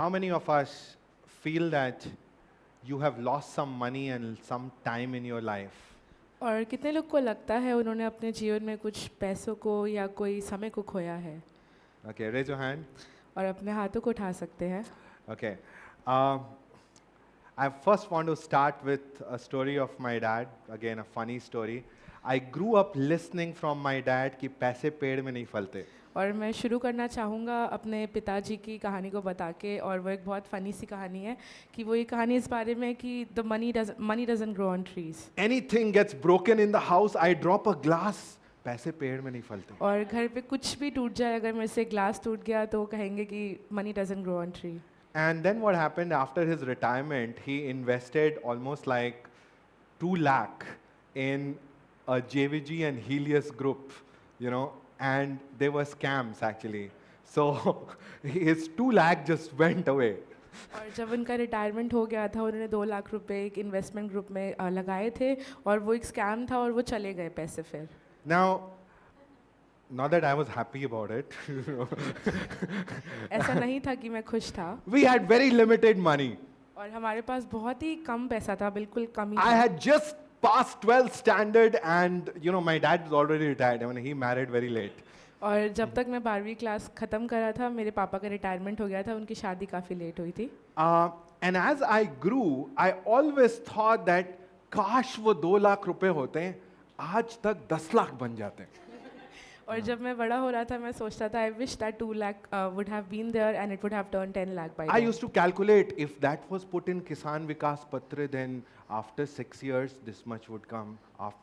How many of us feel that you have lost some money and some time in your life? और कितने लोग को लगता है उन्होंने अपने जीवन में कुछ पैसों को या कोई समय को खोया है? Okay, raise your hand. और अपने हाथों को उठा सकते हैं. Okay. Um, I first want to start with a story of my dad. Again, a funny story. I grew up listening from my dad कि पैसे पेड़ में नहीं फलते. और मैं शुरू करना चाहूँगा अपने पिताजी की कहानी को बता के, और वो एक बहुत फ़नी सी कहानी है कि वो ये कहानी इस बारे में कि the money doesn't grow on trees. Anything gets broken in the house, I drop a glass. पैसे पेड़ में नहीं फलते. और घर पे कुछ भी टूट जाए, अगर मेरे से ग्लास टूट गया तो वो कहेंगे कि money doesn't grow on tree. And then what happened after his retirement, he invested almost like 2 lakh in a JVG and Helios group, you know, and they were scams actually. So his 2 lakh just went away. और जब उनका retirement हो गया था, उन्होंने 2 लाख रुपए एक investment group में लगाए थे, और वो एक स्कैम था और वो चले गए पैसे फिर. Now, not that I was happy about it. ऐसा नहीं था कि मैं खुश था, We had very limited money. और हमारे पास बहुत ही कम पैसा था, बिल्कुल कम ही I था. had just passed 12th standard and you know my dad was already retired. I mean he married very late. और जब तक मैं 12वीं क्लास ख़त्म करा था, मेरे पापा का रिटायरमेंट हो गया था, उनकी शादी काफ़ी लेट हुई थी. And as I grew, I always thought that काश वो 2 लाख रुपए होते हैं, आज तक 10 लाख बन जाते हैं. और जब मैं बड़ा हो रहा था, मैं सोचता था I wish that 2 lakh would have been there and it would have turn 10 lakh by I used to calculate if that was put in Kisan Vikas Patra, then after 6 years this much would come.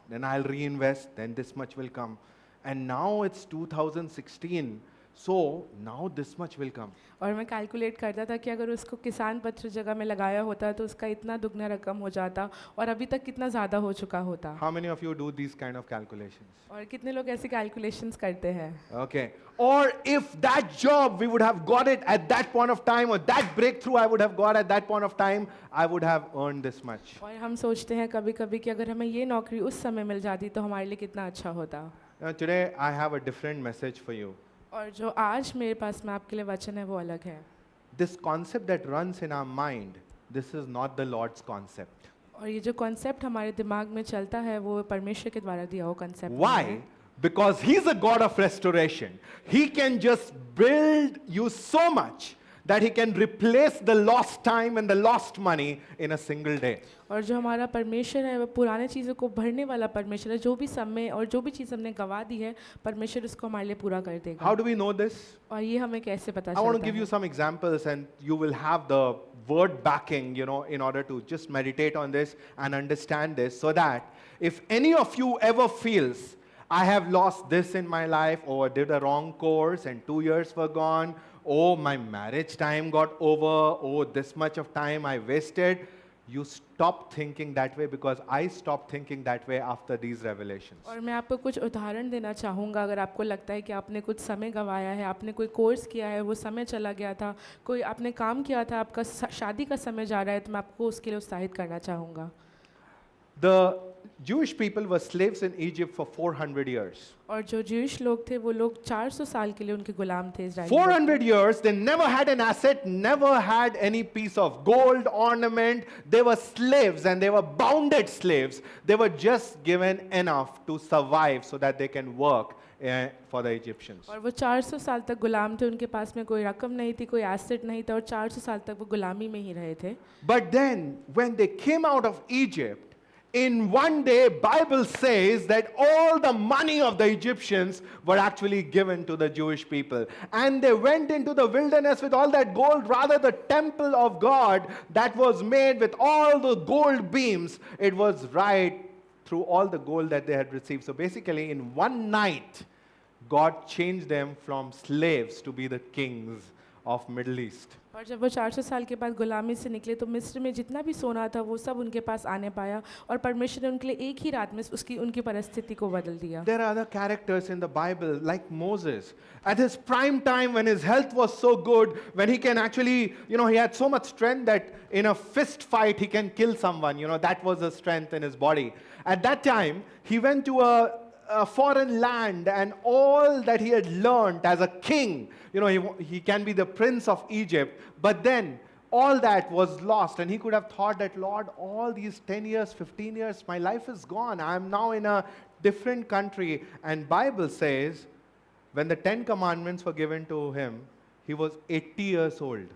Then I'll reinvest, then this much will come. And now it's 2016, so now this much will come. और मैं calculate करता था कि अगर उसको किसान पत्र जगह में लगाया होता तो उसका इतना दुगना रकम हो जाता, और अभी तक कितना ज़्यादा हो चुका होता. How many of you do these kind of calculations? और कितने लोग ऐसे कैलकुलेशंस करते हैं? Okay. Or if that job we would have got it at that point of time, or that breakthrough I would have got at that point of time, I would have earned this much. और हम सोचते हैं कभी कभी कि अगर हमें ये नौकरी उस समय मिल जाती तो हमारे लिए कितना अच्छा होता. Now, today I have a different message for you. और जो आज मेरे पास में आपके लिए वचन है वो अलग है. This concept that runs in our mind, this is not the Lord's concept. और ये जो कॉन्सेप्ट हमारे दिमाग में चलता है वो परमेश्वर के द्वारा दिया हुआ concept. Why? Because He's a God of restoration. He can just build you so much that He can replace the lost time and the lost money in a single day. और जो हमारा परमेश्वर है वो पुराने चीज़ों को भरने वाला परमेश्वर है. जो भी समय और जो भी चीज़ हमने गवा दी है, परमेश्वर उसको हमारे लिए पूरा कर देगा. How do we know this? और ये हमें कैसे पता I want to चलता give you है? some examples and you will have the word backing, you know, in order to just meditate on this and understand this, so that if any of you ever feels, I have lost this in my life, or did a wrong course and 2 years were gone, oh, my marriage time got over, oh, this much of time I wasted, you stop thinking that way, because I stopped thinking that way after these revelations. और मैं आपको कुछ उदाहरण देना चाहूँगा. अगर आपको लगता है कि आपने कुछ समय गंवाया है, आपने कोई कोर्स किया है, वो समय चला गया था, कोई आपने काम किया था, आपका शादी का समय जा रहा है, तो मैं आपको उसके लिए उत्साहित करना चाहूँगा. The Jewish people were slaves in Egypt for 400 years. और जो ज्यूइश लोग थे वो लोग 400 साल के लिए उनके गुलाम थे इज़राइल लोग. 400 years, they never had an asset, never had any piece of gold, ornament. They were slaves and they were bounded slaves. They were just given enough to survive so that they can work for the Egyptians. और वो 400 साल तक गुलाम थे. उनके पास में कोई रकम नहीं थी, कोई एसेट नहीं था, और 400 साल तक वो गुलामी में ही रहे थे. But then, when they came out of Egypt, in one day, Bible says that all the money of the Egyptians were actually given to the Jewish people. And they went into the wilderness with all that gold, rather the temple of God that was made with all the gold beams. It was right through all the gold that they had received. So basically, in one night, God changed them from slaves to be the kings of Middle East. और जब वो 400 साल के बाद गुलामी से निकले तो मिस्र में जितना भी सोना था वो सब उनके पास आने पाया, और परमेश्वर ने उनके लिए एक ही रात में उनकी परिस्थिति को बदल दिया. There are other characters in the Bible like Moses. At his prime time, when his health was so good, when he can actually, you know, he had so much strength that in a fist fight he can kill someone, you know, that was the strength in his body. At that time, he went to a foreign land and all that he had learned as a king. You know, he can be the prince of Egypt, but then all that was lost, and he could have thought that, Lord, all these 10 years, 15 years, my life is gone. I am now in a different country. And Bible says, when the 10 commandments were given to him, he was 80 years old.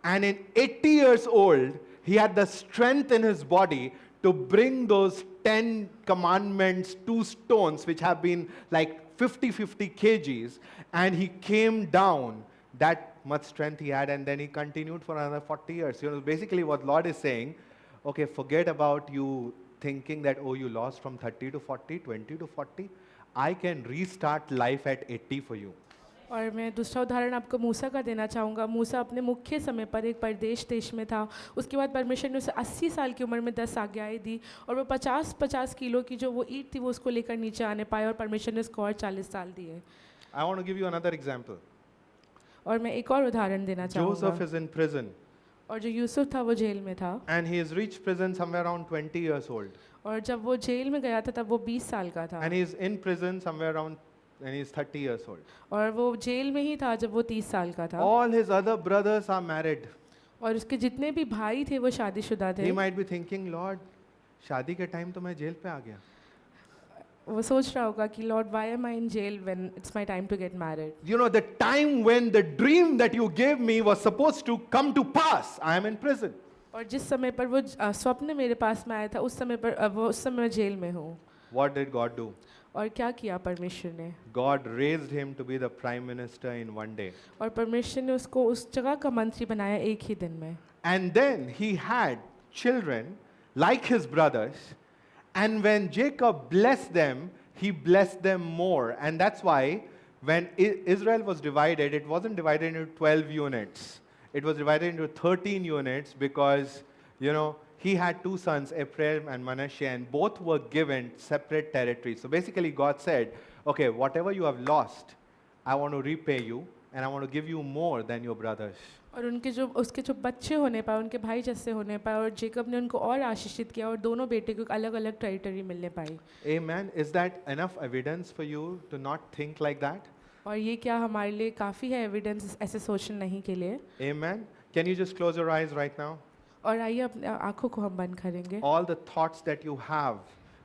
And in 80 years old, he had the strength in his body to bring those 10 commandments to stones, which have been like 50 kgs, and he came down. That much strength he had, and then he continued for another 40 years. You know, basically what Lord is saying, okay, forget about you thinking that, oh, you lost from 30 to 40, 20 to 40. I can restart life at 80 for you. और मैं दूसरा उदाहरण आपको मूसा का देना चाहूँगा। मूसा अपने मुख्य समय पर एक परदेश देश में था। उसके बाद परमेश्वर ने उसे 80 साल की उम्र में 10 आज्ञाएँ दी, और वो 50 किलो की जो वो ईंट थी वो उसको लेकर नीचे आने पाए, और परमेश्वर ने उसको और 40 साल दिए। I want to give you another example. और मैं एक और उदाहरण देना Joseph चाहूँगा। is in prison, और जो यूसुफ था वो जेल में था, and he has reached prison somewhere around 20 years old. और जब वो जेल में गया था तब वो 20 साल का था, And he is in prison somewhere around, and he is 30 years old. और वो जेल में ही था जब वो 30 साल का था, All his other brothers are married. और उसके जितने भी भाई थे वो शादीशुदा थे। He might be thinking, Lord, शादी के टाइम तो मैं जेल पे आ गया. वो सोच रहा होगा कि Lord why am I in jail when it's my time to get married. You know, the time when the dream that you gave me was supposed to come to pass, I am in prison. और जिस समय पर वो स्वप्न मेरे पास में आया था उस समय पर उस समय मैं जेल में हूँ। What did God do? और क्या किया परमेश्वर ने? God raised him to be the prime minister in one day. और परमेश्वर ने उसको उस जगह का मंत्री बनाया एक ही दिन में। And then he had children like his brothers. And when Jacob blessed them, he blessed them more. And that's why when Israel was divided, it wasn't divided into 12 units. It was divided into 13 units because, you know, he had two sons, Ephraim and Manasseh, and both were given separate territories. So basically God said, okay, whatever you have lost, I want to repay you, and I want to give you more than your brothers. और उनके जो उसके जो बच्चे होने पाए, उनके भाई जैसे होने पाए, और जेकब ने उनको और आशीषित किया, और दोनों बेटे को अलग अलग टेरिटरी मिलने पाई। Amen. Is that enough evidence for you to not think like that? और ये क्या हमारे लिए काफ़ी है एविडेंस ऐसे सोचने नहीं के लिए? Amen. Can you just close your eyes right now? और आइए अपने आँखों को हम बंद करेंगे। All the thoughts that you have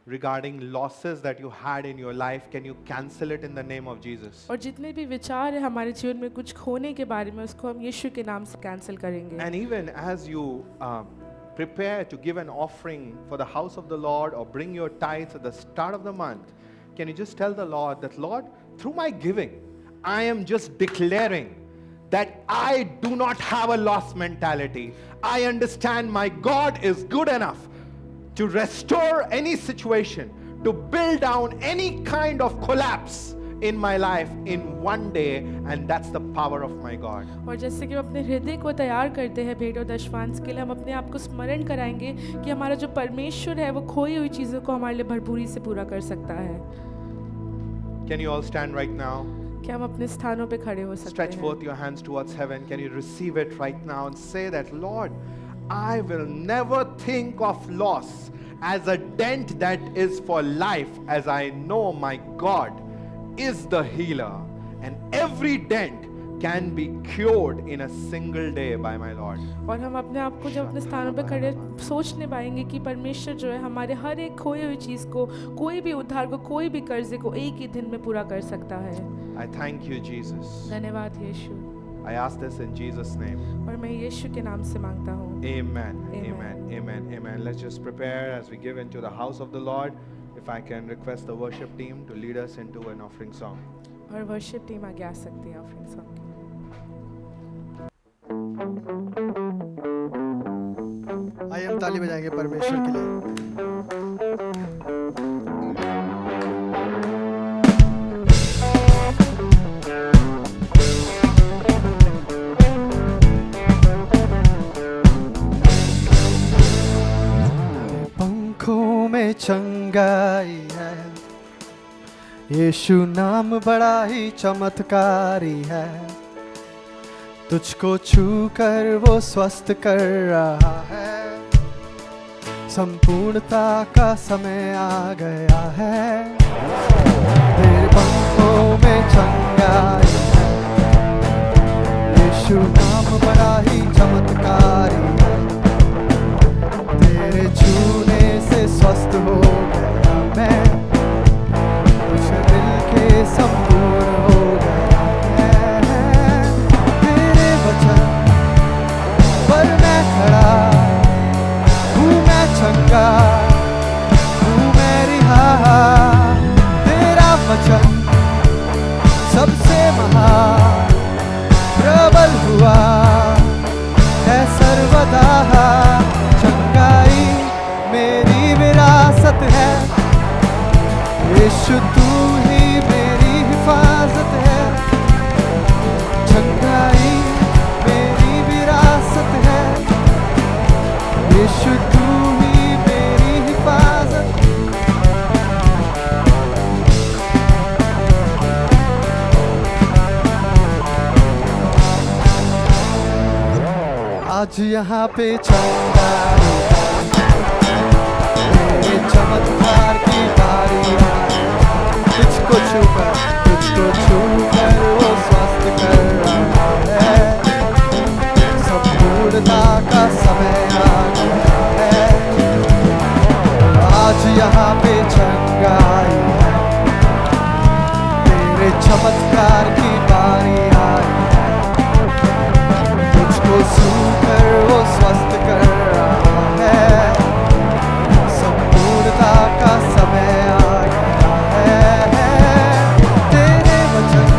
regarding losses that you had in your life, can you cancel it in the name of Jesus? और जितने भी विचार है हमारे जीवन में कुछ खोने के बारे में, उसको हम यीशु के नाम से कैंसिल करेंगे। And even as you prepare to give an offering for the house of the Lord or bring your tithes at the start of the month, can you just tell the Lord that, Lord, through my giving, I am just declaring that I do not have a lost mentality. I understand my God is good enough to restore any situation, to build down any kind of collapse in my life in one day, and that's the power of my God. और जैसे कि हम अपने हृदय को तैयार करते हैं भेंट और दशमांश के लिए, हम अपने आप को स्मरण कराएंगे कि हमारा जो परमेश्वर है वो खोई हुई चीज़ों को हमारे लिए भरपूरी से पूरा कर सकता है। Can you all stand right now? क्या हम अपने स्थानों पे खड़े हो सकते Stretch हैं? forth your hands towards heaven. Can you receive it right now and say that, Lord, I will never think of loss as a dent that is for life, as I know my God is the healer, and every dent can be cured in a single day by my Lord. और हम अपने आप को जब अपने स्थानों पे खड़े सोचने पाएंगे कि परमेश्वर जो है हमारे हर एक खोई हुई चीज़ को, कोई भी उद्धार को, कोई भी कर्जे को एक ही दिन में पूरा कर सकता है। I thank you, Jesus. धन्यवाद यीशु। I ask this in Jesus' name. और मैं यीशु के नाम से मांगता हूँ। Amen. Amen. Amen. Amen. Amen. Let's just prepare as we give into the house of the Lord. If I can request the worship team to lead us into an offering song. और worship team आगे आ सकती है offering song के लिए। आइए हम ताली बजाएंगे परमेश्वर के लिए। पंखों में चंगाई है, यीशु नाम बड़ा ही चमत्कारी है, तुझको छू कर वो स्वस्थ कर रहा है, संपूर्णता का समय आ गया है, तेरे पंखों में चंगाई है। यीशु नाम बड़ा ही चमत्कारी है, तेरे छूने से स्वस्थ हो गया मैं, तुझसे मिलके संपूर्ण हो गया है। तेरे वचन पर मैं खड़ा हूँ, मैं चंगा हूँ, मैं रिहा। तेरा वचन सबसे महान प्रबल हुआ है सर्वदा। चंगाई मेरी विरासत है, यीशु तू ही मेरी हिफाजत है। चंगाई मेरी विरासत है, यीशु तू ही मेरी हिफाजत। आज यहाँ पे चंगाई, मेरे चमत्कार की बारी आई। तुझको छूकर वो स्वस्थ कर रहा है, संपूर्णता का समय आ गया है। आज यहाँ पे चंगाई है, मेरे चमत्कार की बारी आई है। तुझको छूकर वो स्वस्थ कर रहा है, संपूर्णता का समय आ गया है। तेरे वचन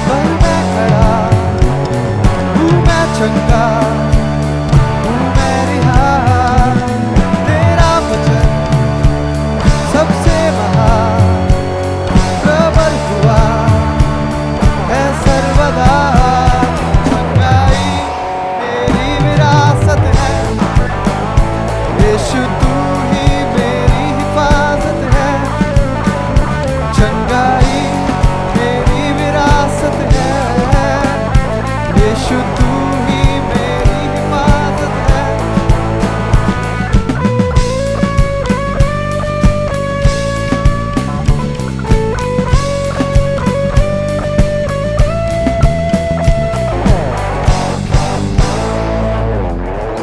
पर मैं खड़ा हूँ, मैं चंगा हूँ, मैं रिहा। तेरा वचन सबसे महान प्रबल हुआ है सर्वदा। चंगाई मेरी विरासत है, यीशु तू ही मेरी हिफाजत है। चंगाई मेरी विरासत है, यीशु तू ही मेरी हिफाजत है।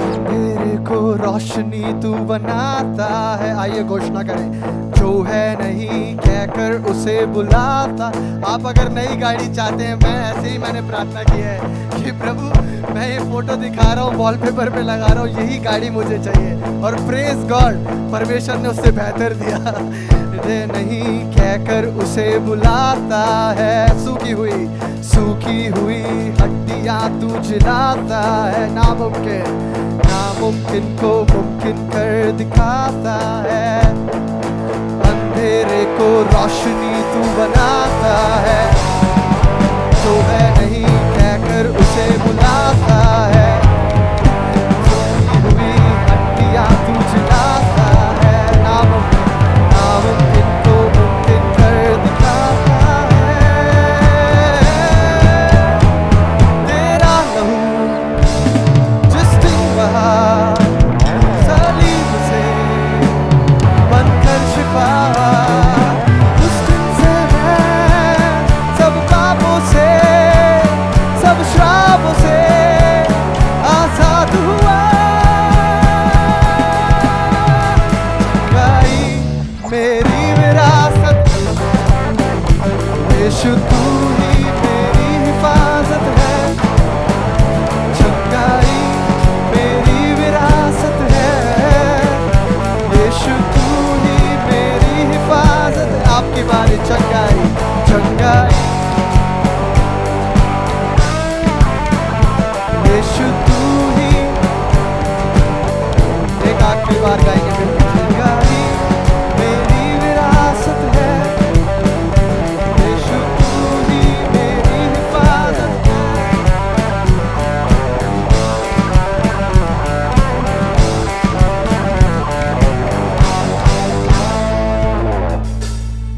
अंधेरे को रोशनी तू बनाता है। आइए घोषणा करें, जो है नहीं कहकर उसे बुलाता। आप अगर नई गाड़ी चाहते हैं, मैं ऐसे ही मैंने प्रार्थना की है कि प्रभु मैं ये फोटो दिखा रहा हूँ, वॉलपेपर पे लगा रहा हूँ, यही गाड़ी मुझे चाहिए। और प्रेज गॉड, परमेश्वर ने उससे बेहतर दिया। ये नहीं कहकर उसे बुलाता है, सूखी हुई हड्डियां तू जिलाता है। नामुमकिन को मुमकिन कर दिखाता है, अंधेरे को रोशनी तू बनाता है। जो है नहीं कहकर उसे बुलाता है, सूखी हुई हड्डियां तू जिलाता है। नामुमकिन को मुमकिन कर दिखाता है। तेरा लहू जिस दिन बहा सलीब से बनकर शिफा, उस दिन से मैं सब पापों से, सब श्रापों से आजाद हुआ। चंगाई मेरी विरासत, यीशु तू ही मेरी हिफाजत है। चंगाई मेरी विरासत है, यीशु तू ही मेरी हिफाजत है। आपकी बारी चंगाई, चंगाई यीशु तू ही। एक आखिरी बार गाएंगे फिर। चंगाई मेरी विरासत है, यीशु तू ही मेरी हिफाजत है।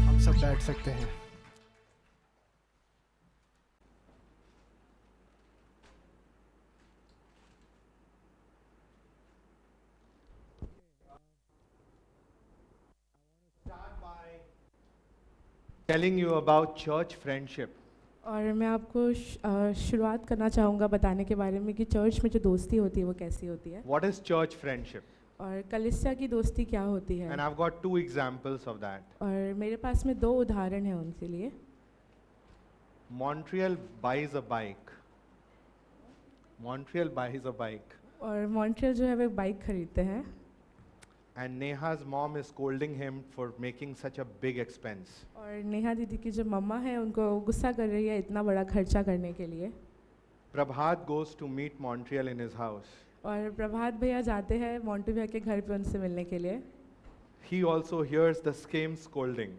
हम सब बैठ सकते हैं। telling you about church friendship. और मैं आपको शुरुआत करना चाहूँगा बताने के बारे में कि चर्च में जो दोस्ती होती है वो कैसी होती है What is church friendship? और कलीसिया की दोस्ती क्या होती है। And I've got two examples of that. और मेरे पास में 2 उदाहरण हैं उनके लिए। Montreal buys a bike. Montreal buys a bike. और मॉन्ट्रियल जो है वो एक बाइक खरीदते हैं And Neha's mom is scolding him for making such a big expense. और नेहा दीदी की जो मम्मा है उनको गुस्सा कर रही है इतना बड़ा खर्चा करने के लिए। Prabhat goes to meet Montreal in his house. और प्रभात भैया जाते हैं मोंटू भैया के घर पे उनसे मिलने के लिए He also hears the same scolding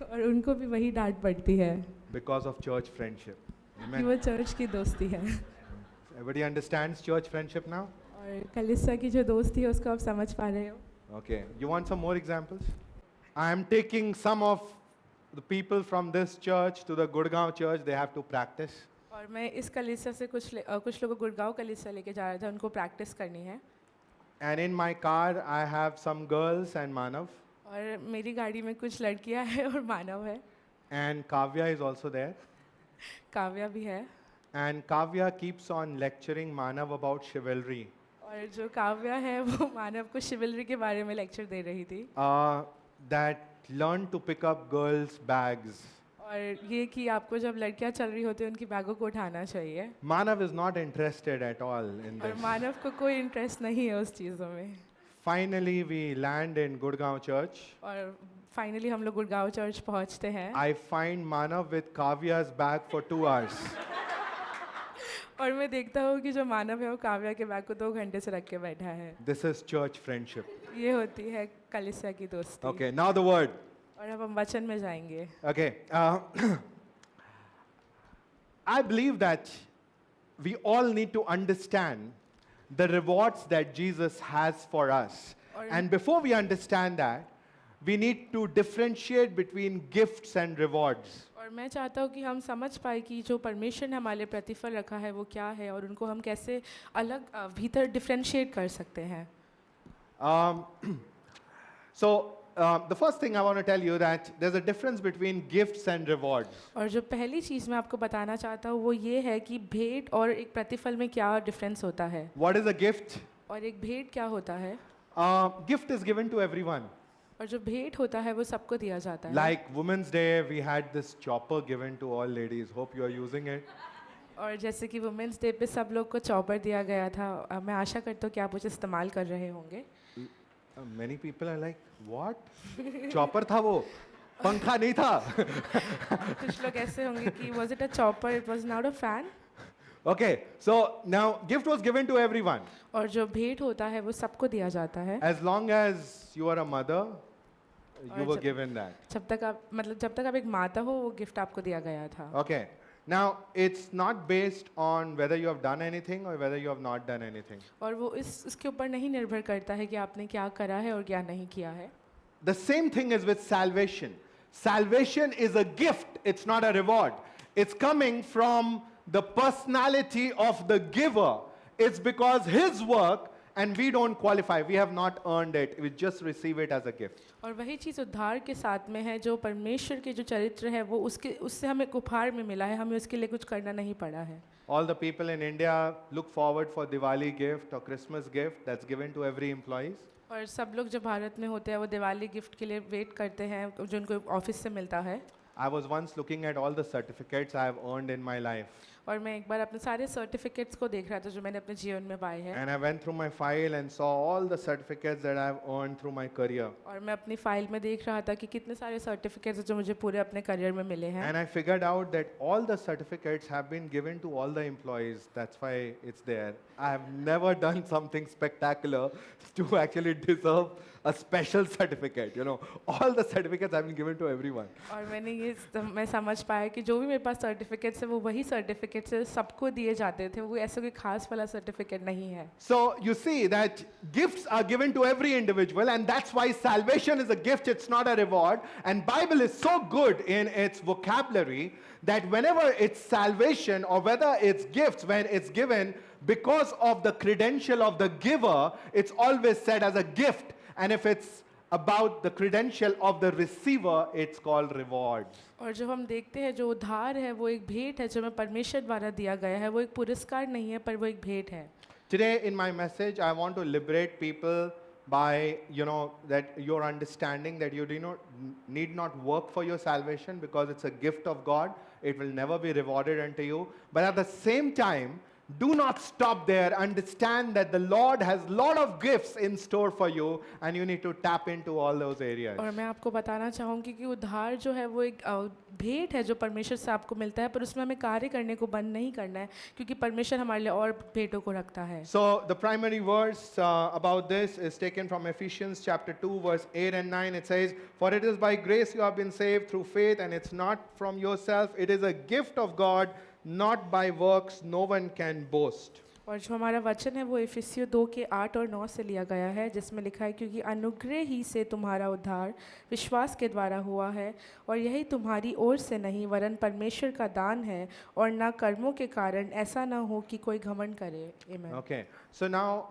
और उनको भी वही डांट पड़ती है because of church friendship. कि Amen. वो चर्च की दोस्ती है। Everybody understands church friendship now? और कलीसिया की जो दोस्ती है उसको आप समझ पा रहे हो। Okay. You want some more examples? I am taking some of the people from this church to the Gurgaon church. They have to practice. और मैं इस कलीसिया से कुछ लोगों को गुड़गांव कलीसिया लेके जा रहा था उनको प्रैक्टिस करनी है। And in my car, I have some girls and Manav. और मेरी गाड़ी में कुछ लड़कियां हैं और मानव है, And Kavya is also there. Kavya भी है। And Kavya keeps on lecturing Manav about chivalry. और जो काव्या है वो मानव को शिवलरी के बारे में लेक्चर दे रही थी That learn to pick up girls' bags. और ये कि आपको जब लड़कियां चल रही होती है उनकी बैगों को उठाना चाहिए। Manav is not interested at all in और this. मानव को कोई इंटरेस्ट नहीं है उस चीज़ों में। Finally, we land in Gurgaon church. और फाइनली हम लोग गुड़गांव चर्च पहुंचते हैं I find Manav with Kavya's bag for 2 hours. और मैं देखता हूँ कि जो मानव है वो काव्या के बैग को 2 घंटे से रख के बैठा है। This is church friendship. ये होती है कलीसिया की दोस्ती। Okay, now the word. और अब हम वचन में जाएंगे। Okay. I believe that we all need to understand the rewards that Jesus has for us. And before we understand that, we need to differentiate between gifts and rewards. और मैं चाहता हूँ कि हम समझ पाए कि जो परमेश्वर ने हमारे लिए प्रतिफल रखा है वो क्या है और उनको हम कैसे अलग भीतर डिफरेंशिएट कर सकते हैं। The first thing I want to tell you that there's a difference between gifts and rewards. और जो पहली चीज़ मैं आपको बताना चाहता हूँ वो ये है कि भेंट और एक प्रतिफल में क्या डिफरेंस होता है। What is a gift? और एक भेंट क्या होता है? Gift is given to everyone. और जो भेंट होता है वो सबको दिया जाता है। Like Women's Day, we had this chopper given to all ladies. Hope you are using it. और जैसे कि वुमेंस डे पे सब लोग को चॉपर दिया गया था, मैं आशा करता हूँ कि आप उसे इस्तेमाल कर रहे होंगे। Many people are like, what? Chopper था वो, पंखा नहीं था. कुछ लोग ऐसे होंगे कि was it a chopper? It was not a fan. Okay, so now gift was given to everyone. और जो भेंट होता है वो सबको दिया जाता है। As long as you are a mother, you were जब- given that. जब तक आप एक माता हो वो गिफ्ट आपको दिया गया था। Okay. Now, it's not based on whether you have done anything or whether you have not done anything. और वो इसके ऊपर नहीं निर्भर करता है कि आपने क्या करा है और क्या नहीं किया है। The same thing is with salvation. Salvation is a gift, it's not a reward. It's coming from the personality of the giver. It's because his work, and we don't qualify, we have not earned it, we just receive it as a gift. और वही चीज़ उद्धार के साथ में है, जो परमेश्वर के जो चरित्र है वो उससे हमें उपहार में मिला है, हमें उसके लिए कुछ करना नहीं पड़ा है। All the people in India look forward for Diwali gift or Christmas gift that's given to every employees. और सब लोग जो भारत में होते हैं वो दिवाली गिफ्ट के लिए वेट करते हैं जो उनको ऑफिस से मिलता है। I was once looking at all the certificates I have earned in my life. और मैं एक बार अपने सारे सर्टिफिकेट्स को देख रहा था जो मैंने अपने जीवन में पाए हैं। And I went through my file and saw all the certificates that I have earned through my career. और मैं अपनी फाइल में देख रहा था कि कितने सारे सर्टिफिकेट्स हैं जो मुझे पूरे अपने करियर में मिले हैं। And I figured out that all the certificates have been given to all the employees. That's why it's there. I have never done something spectacular to actually deserve a special certificate. You know, all the certificates have been given to everyone. और मैं समझ पाया कि जो भी मेरे पास certificates है वो वही सर्टिफिकेट्स है, सबको दिए जाते थे, वो ऐसा कोई खास वाला सर्टिफिकेट नहीं है। So you see that gifts are given to every individual, and that's why salvation is a gift, it's not a reward. And Bible is so good in its vocabulary that whenever it's salvation or whether it's gifts, when it's given because of the credential of the giver, it's always said as a gift. And if it's about the credential of the receiver, it's called rewards. और जो हम देखते हैं जो उद्धार है वो एक भेंट है जो हमें परमेश्वर द्वारा दिया गया है, वो एक पुरस्कार नहीं है पर वो एक भेंट है। Today in my message, I want to liberate people by, that your understanding that you need not work for your salvation because it's a gift of God. It will never be rewarded unto you. But at the same time, do not stop there. Understand that the Lord has a lot of gifts in store for you and you need to tap into all those areas. और मैं आपको बताना चाहूँगी कि उद्धार जो है वो एक भेंट है जो परमेश्वर से आपको मिलता है, पर उसमें हमें कार्य करने को बंद नहीं करना है क्योंकि परमेश्वर हमारे लिए और भेंटों को रखता है। So the primary verse about this is taken from Ephesians chapter 2 verse 8 and 9. It says, "For it is by grace you have been saved through faith, and it's not from yourself. It is a gift of God, not by works. No one can boast." और जो हमारा वचन है वो इफिसियों 2 के 8 और 9 से लिया गया है, जिसमें लिखा है क्योंकि अनुग्रह ही से तुम्हारा उद्धार विश्वास के द्वारा हुआ है, और यही तुम्हारी ओर से नहीं वरन परमेश्वर का दान है, और ना कर्मों के कारण, ऐसा ना हो कि कोई घमंड करे। Amen. Okay. So now,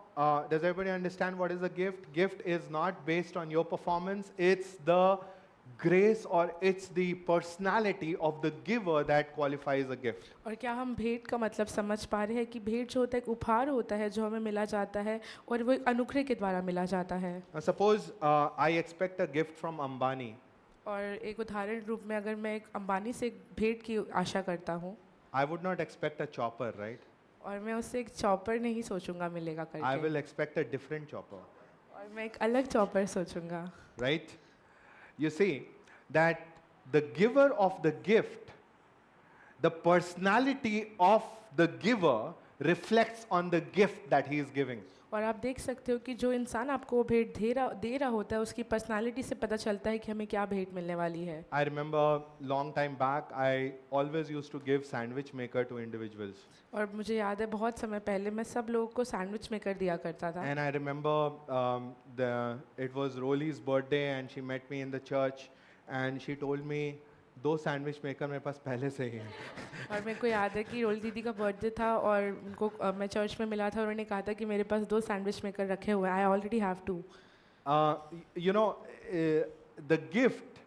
does everybody understand what is a gift? Gift is not based on your performance. It's the grace or it's the personality of the giver that qualifies a gift. और क्या हम भेंट का मतलब समझ पा रहे हैं कि भेंट जो होता है एक उपहार होता है जो हमें मिला जाता है और वो एक अनुग्रह के द्वारा मिला जाता है। Now suppose I expect a gift from Ambani. और एक उदाहरण रूप में अगर मैं एक अंबानी से एक भेंट की आशा करता हूँ, I would not expect a chopper, right? और मैं उससे एक चॉपर नहीं सोचूंगा मिलेगा I करके, will expect a different chopper, और मैं एक अलग चॉपर सोचूंगा। right? You see that the giver of the gift, the personality of the giver reflects on the gift that he is giving. और आप देख सकते हो कि जो इंसान आपको वो भेंट दे रहा होता है उसकी पर्सनालिटी से पता चलता है कि हमें क्या भेंट मिलने वाली है। I remember long time back, I always used to give sandwich maker to individuals. और मुझे याद है बहुत समय पहले मैं सब लोगों को सैंडविच मेकर दिया करता था। And I remember it was Rolly's birthday and she met me in the church and she told me, 2 sandwich maker मेरे पास पहले से ही हैं. और मेरे को याद है कि रोली दीदी का बर्थडे था और उनको मैं चर्च में मिला था और उन्होंने कहा था कि मेरे पास 2 सैंडविच मेकर रखे हुए हैं, I already have 2। The gift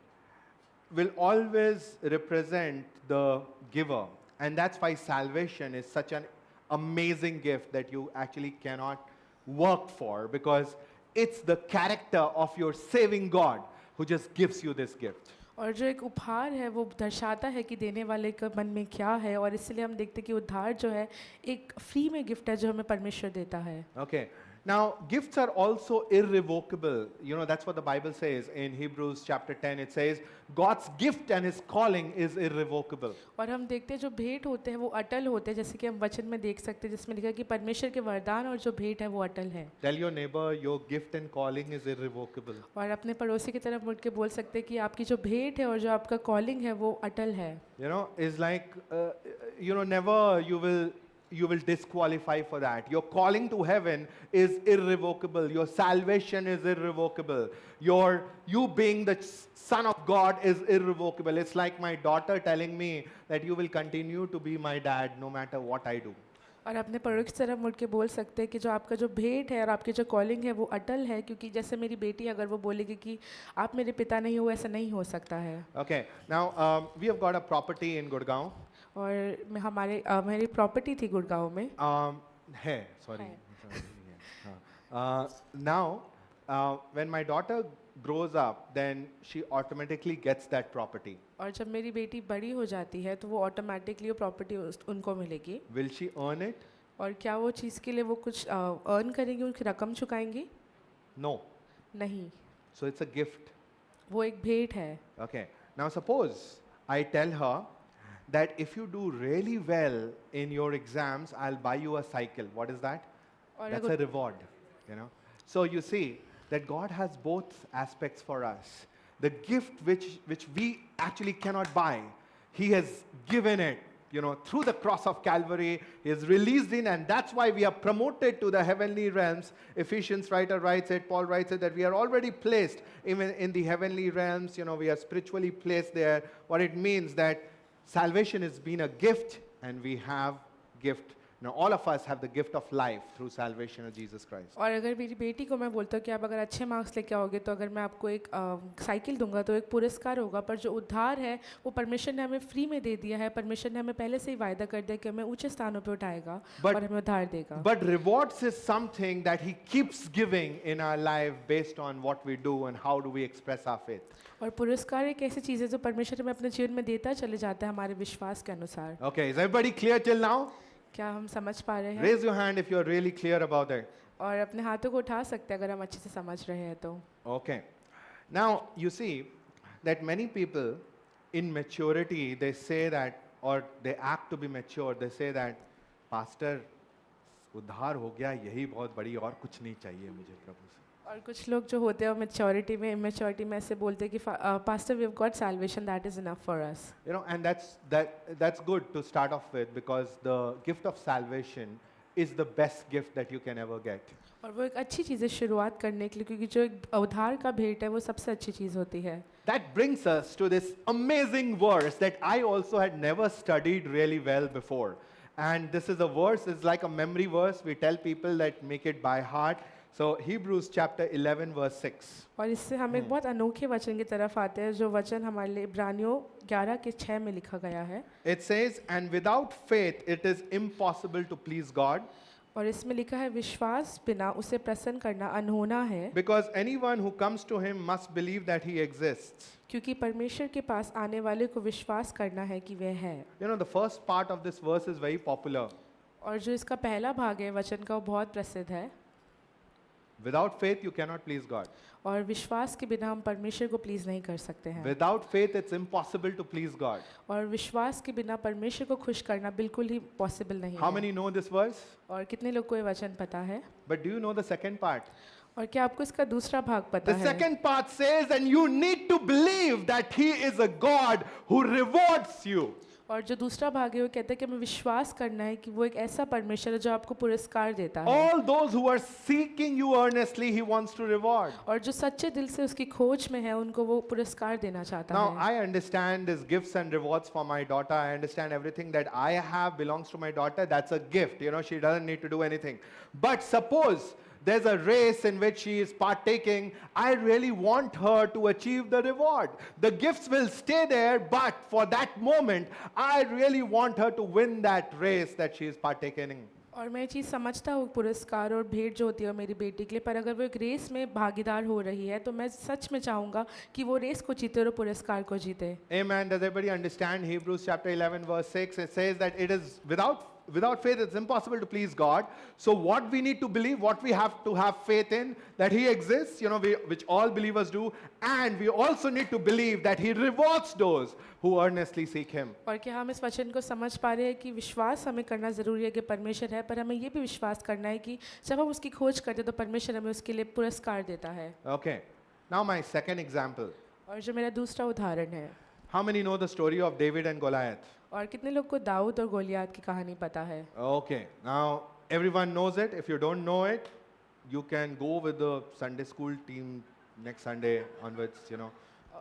will always represent the giver, and that's why salvation is such an amazing gift that you actually cannot work for, because it's the character of your saving God who just gives you this gift. और जो एक उपहार है वो दर्शाता है कि देने वाले के मन में क्या है, और इसलिए हम देखते हैं कि उद्धार जो है एक फ्री में गिफ्ट है जो हमें परमेश्वर देता है। Okay. Now, gifts are also irrevocable. That's what the Bible says in Hebrews chapter 10. It says, God's gift and His calling is irrevocable. और हम देखते हैं जो भेंट होते हैं वो अटल होते हैं, जैसे कि हम वचन में देख सकते हैं जिसमें लिखा है कि परमेश्वर के वरदान और जो भेंट है वो अटल है। Tell your neighbor, your gift and calling is irrevocable. और अपने पड़ोसी की तरफ मुड़ के बोल सकते हैं कि आपकी जो भेंट है और जो आपका कॉलिंग है वो अटल है। Is like, never you will disqualify for that. Your calling to heaven is irrevocable. Your salvation is irrevocable. You being the son of God is irrevocable. It's like my daughter telling me that you will continue to be my dad no matter what I do. और अपने पड़ोसी की तरफ मुड़ के बोल सकते हैं कि जो आपका जो भेंट है और आपकी जो कॉलिंग है वो अटल है, क्योंकि जैसे मेरी बेटी अगर वो बोलेगी कि आप मेरे पिता नहीं हो, ऐसा नहीं हो सकता है। Okay, now we have got a property in Gurgaon. और मेरी प्रॉपर्टी थी गुड़गांव में। है, sorry. है। Now, when my daughter grows up, then she automatically gets that property. और जब मेरी बेटी बड़ी हो जाती है तो वो ऑटोमेटिकली वो प्रॉपर्टी उनको मिलेगी। Will she earn it? और क्या वो चीज़ के लिए वो कुछ अर्न करेंगी, उनकी रकम चुकाएंगी? No. नहीं, So it's a gift. वो एक भेंट है। Okay. Now suppose I tell her that if you do really well in your exams, I'll buy you a cycle. What is that? और That's a reward, So you see that God has both aspects for us. The gift which we actually cannot buy, He has given it, through the cross of Calvary. He has released it, and that's why we are promoted to the heavenly realms. Ephesians writer writes it, Paul writes it, that we are already placed even in the heavenly realms. We are spiritually placed there. What it means that salvation has been a gift, and we have gift Now, all of us have the gift of life through salvation of Jesus Christ. और अगर मेरी बेटी को मैं बोलता हूँ कि आप अगर अच्छे मार्क्स लेके आओगे तो अगर मैं आपको एक साइकिल दूंगा तो एक पुरस्कार होगा, पर जो उद्धार है वो परमेश्वर ने हमें फ्री में दे दिया है। परमेश्वर ने हमें पहले से ही वायदा कर दिया कि हमें ऊंचे स्थानों पर उठाएगा But- और हमें उद्धार देगा। But rewards is something that He keeps giving in our life based on what we do and how do we express our faith. और पुरस्कार एक ऐसी चीज़ है जो परमेश्वर हमें अपने जीवन में देता चले जाता है हमारे विश्वास के अनुसार। Okay, is everybody clear till now? क्या हम समझ पा रहे हैं? Raise your hand if you're really clear about it. और अपने हाथों को उठा सकते हैं अगर हम अच्छे से समझ रहे हैं तो। Okay. Now, you see that many people in maturity, they say that, or they act to be mature, they say that, Pastor, उद्धार हो गया, यही बहुत बड़ी, और कुछ नहीं चाहिए मुझे प्रभु से। और कुछ लोग जो होते हैं मेच्योरिटी में इमेच्योरिटी में ऐसे बोलते हैं कि pastor we have got salvation that is enough for us. You know, and that's good to start off with, because the gift of salvation is the best gift that you can ever get. और वो एक अच्छी चीज़ है शुरुआत करने के लिए, क्योंकि जो एक उद्धार का भेंट है वो सबसे अच्छी चीज़ होती है। That brings us to this amazing verse that I also had never studied really well before. And this is a verse, it's like a memory verse. We tell people that make it by heart. So Hebrews chapter 11 verse 6. और इससे हम एक बहुत अनोखे वचन की तरफ आते हैं, जो वचन हमारे लिए इब्रानियों 11 के 6 में लिखा गया है। It says, and without faith it is impossible to please God, और इसमें लिखा है विश्वास बिना उसे प्रसन्न करना अनहोना है, because anyone who comes to him must believe that he exists. क्योंकि परमेश्वर के पास आने वाले को विश्वास करना है कि वह है। You know, the first part of this verse is very popular. और जो इसका पहला भाग है वचन का वो बहुत प्रसिद्ध है। Without faith you cannot please God. और विश्वास के बिना हम परमेश्वर को प्लीज नहीं कर सकते हैं। Without faith it's impossible to please God. और विश्वास के बिना परमेश्वर को खुश करना बिल्कुल ही पॉसिबल नहीं How है। many know this verse? और कितने लोग को ये वचन पता है? But do you know the second part? और क्या आपको इसका दूसरा भाग पता The है? second part says, and you need to believe that He is a God who rewards you. और जो दूसरा भाग है वो कहता है कि हमें विश्वास करना है कि वो एक ऐसा परमेश्वर है जो आपको पुरस्कार देता है। All those who are seeking you earnestly, He wants to reward. और जो सच्चे दिल से उसकी खोज में है उनको वो पुरस्कार देना चाहता Now, है। I understand these gifts and rewards for my daughter. I understand everything that I have belongs to my daughter. That's a gift. You know, she doesn't need to do anything. But suppose there's a race in which she is partaking, I really want her to achieve the reward. The gifts will stay there, but for that moment, I really want her to win that race that she is partaking in. और मैं ये चीज़ समझता हूँ पुरस्कार और भेंट जो होती है वो मेरी बेटी के लिए, पर अगर वो एक रेस में भागीदार हो रही है तो मैं सच में चाहूँगा कि वो रेस को जीते और वो पुरस्कार को जीते। Amen. Does everybody understand Hebrews chapter 11 verse 6? It says that it is without faith it's impossible to please God. So what we need to believe, what we have to have faith in, that He exists, you know, which all believers do, and we also need to believe that He rewards those who earnestly seek Him. और क्या हम इस वचन को समझ पा रहे हैं कि विश्वास हमें करना ज़रूरी है कि परमेश्वर है, पर हमें ये भी विश्वास करना है कि जब हम उसकी खोज करते हैं तो परमेश्वर हमें उसके लिए पुरस्कार देता है। Okay. Now my second example. और जो मेरा दूसरा उदाहरण है, How many know the story of David and Goliath? और कितने लोग को दाऊद और गोलियात की कहानी पता है? Okay. Now everyone knows it. If you don't know it, you can go with the Sunday school team next Sunday onwards, you know,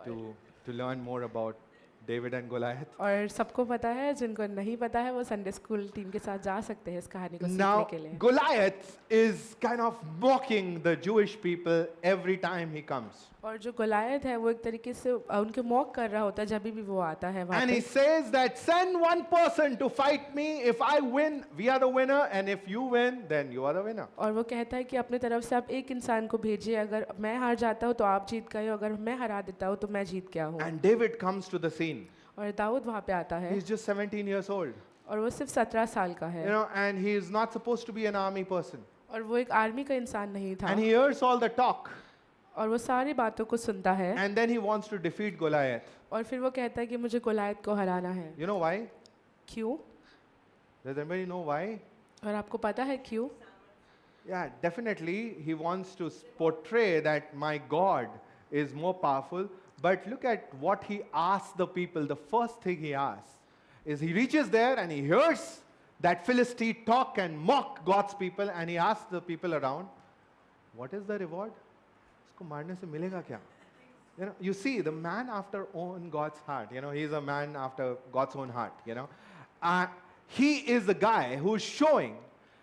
to learn more about David and Goliath. और सबको पता है, जिनको नहीं पता है वो संडे स्कूल टीम के साथ जा सकते हैं इस कहानी को सीखने Now, के लिए। Goliath is kind of mocking the Jewish people every time he comes. और जो गोलायत है वो एक तरीके से उनके मॉक कर रहा होता है जब भी वो आता है वहाँ And he पे। says that send one person to fight me. If I win, we are the winner. And if you win, then you are the winner. और वो कहता है कि अपने तरफ से आप एक इंसान को भेजिए, अगर मैं हार जाता हूँ तो आप जीत गए हो, अगर मैं हरा देता हूँ तो मैं जीत गया हूँ। And David comes to the scene. और दाऊद वहाँ पे आता है He's just 17 years old. और वो सिर्फ 17 साल का है You know, and he is not supposed to be an army person. और वो एक आर्मी का इंसान नहीं था And he hears all the talk. और वो सारी बातों को सुनता है And then he wants to defeat Goliath. और फिर वो कहता है कि मुझे गोलायत को हराना है। You know why? क्यों? Does anybody know why? और आपको पता है क्यों? Yeah, definitely he wants to portray that my God is more powerful. But look at what he asks the people. The first thing he asks is he reaches there and he hears that Philistine talk and mock God's people, and he asks the people around, what is the reward? Isko marne se milega kya? You know, you see, the man after own God's heart, you know, he's a man after God's own heart, you know. he is the guy who's showing,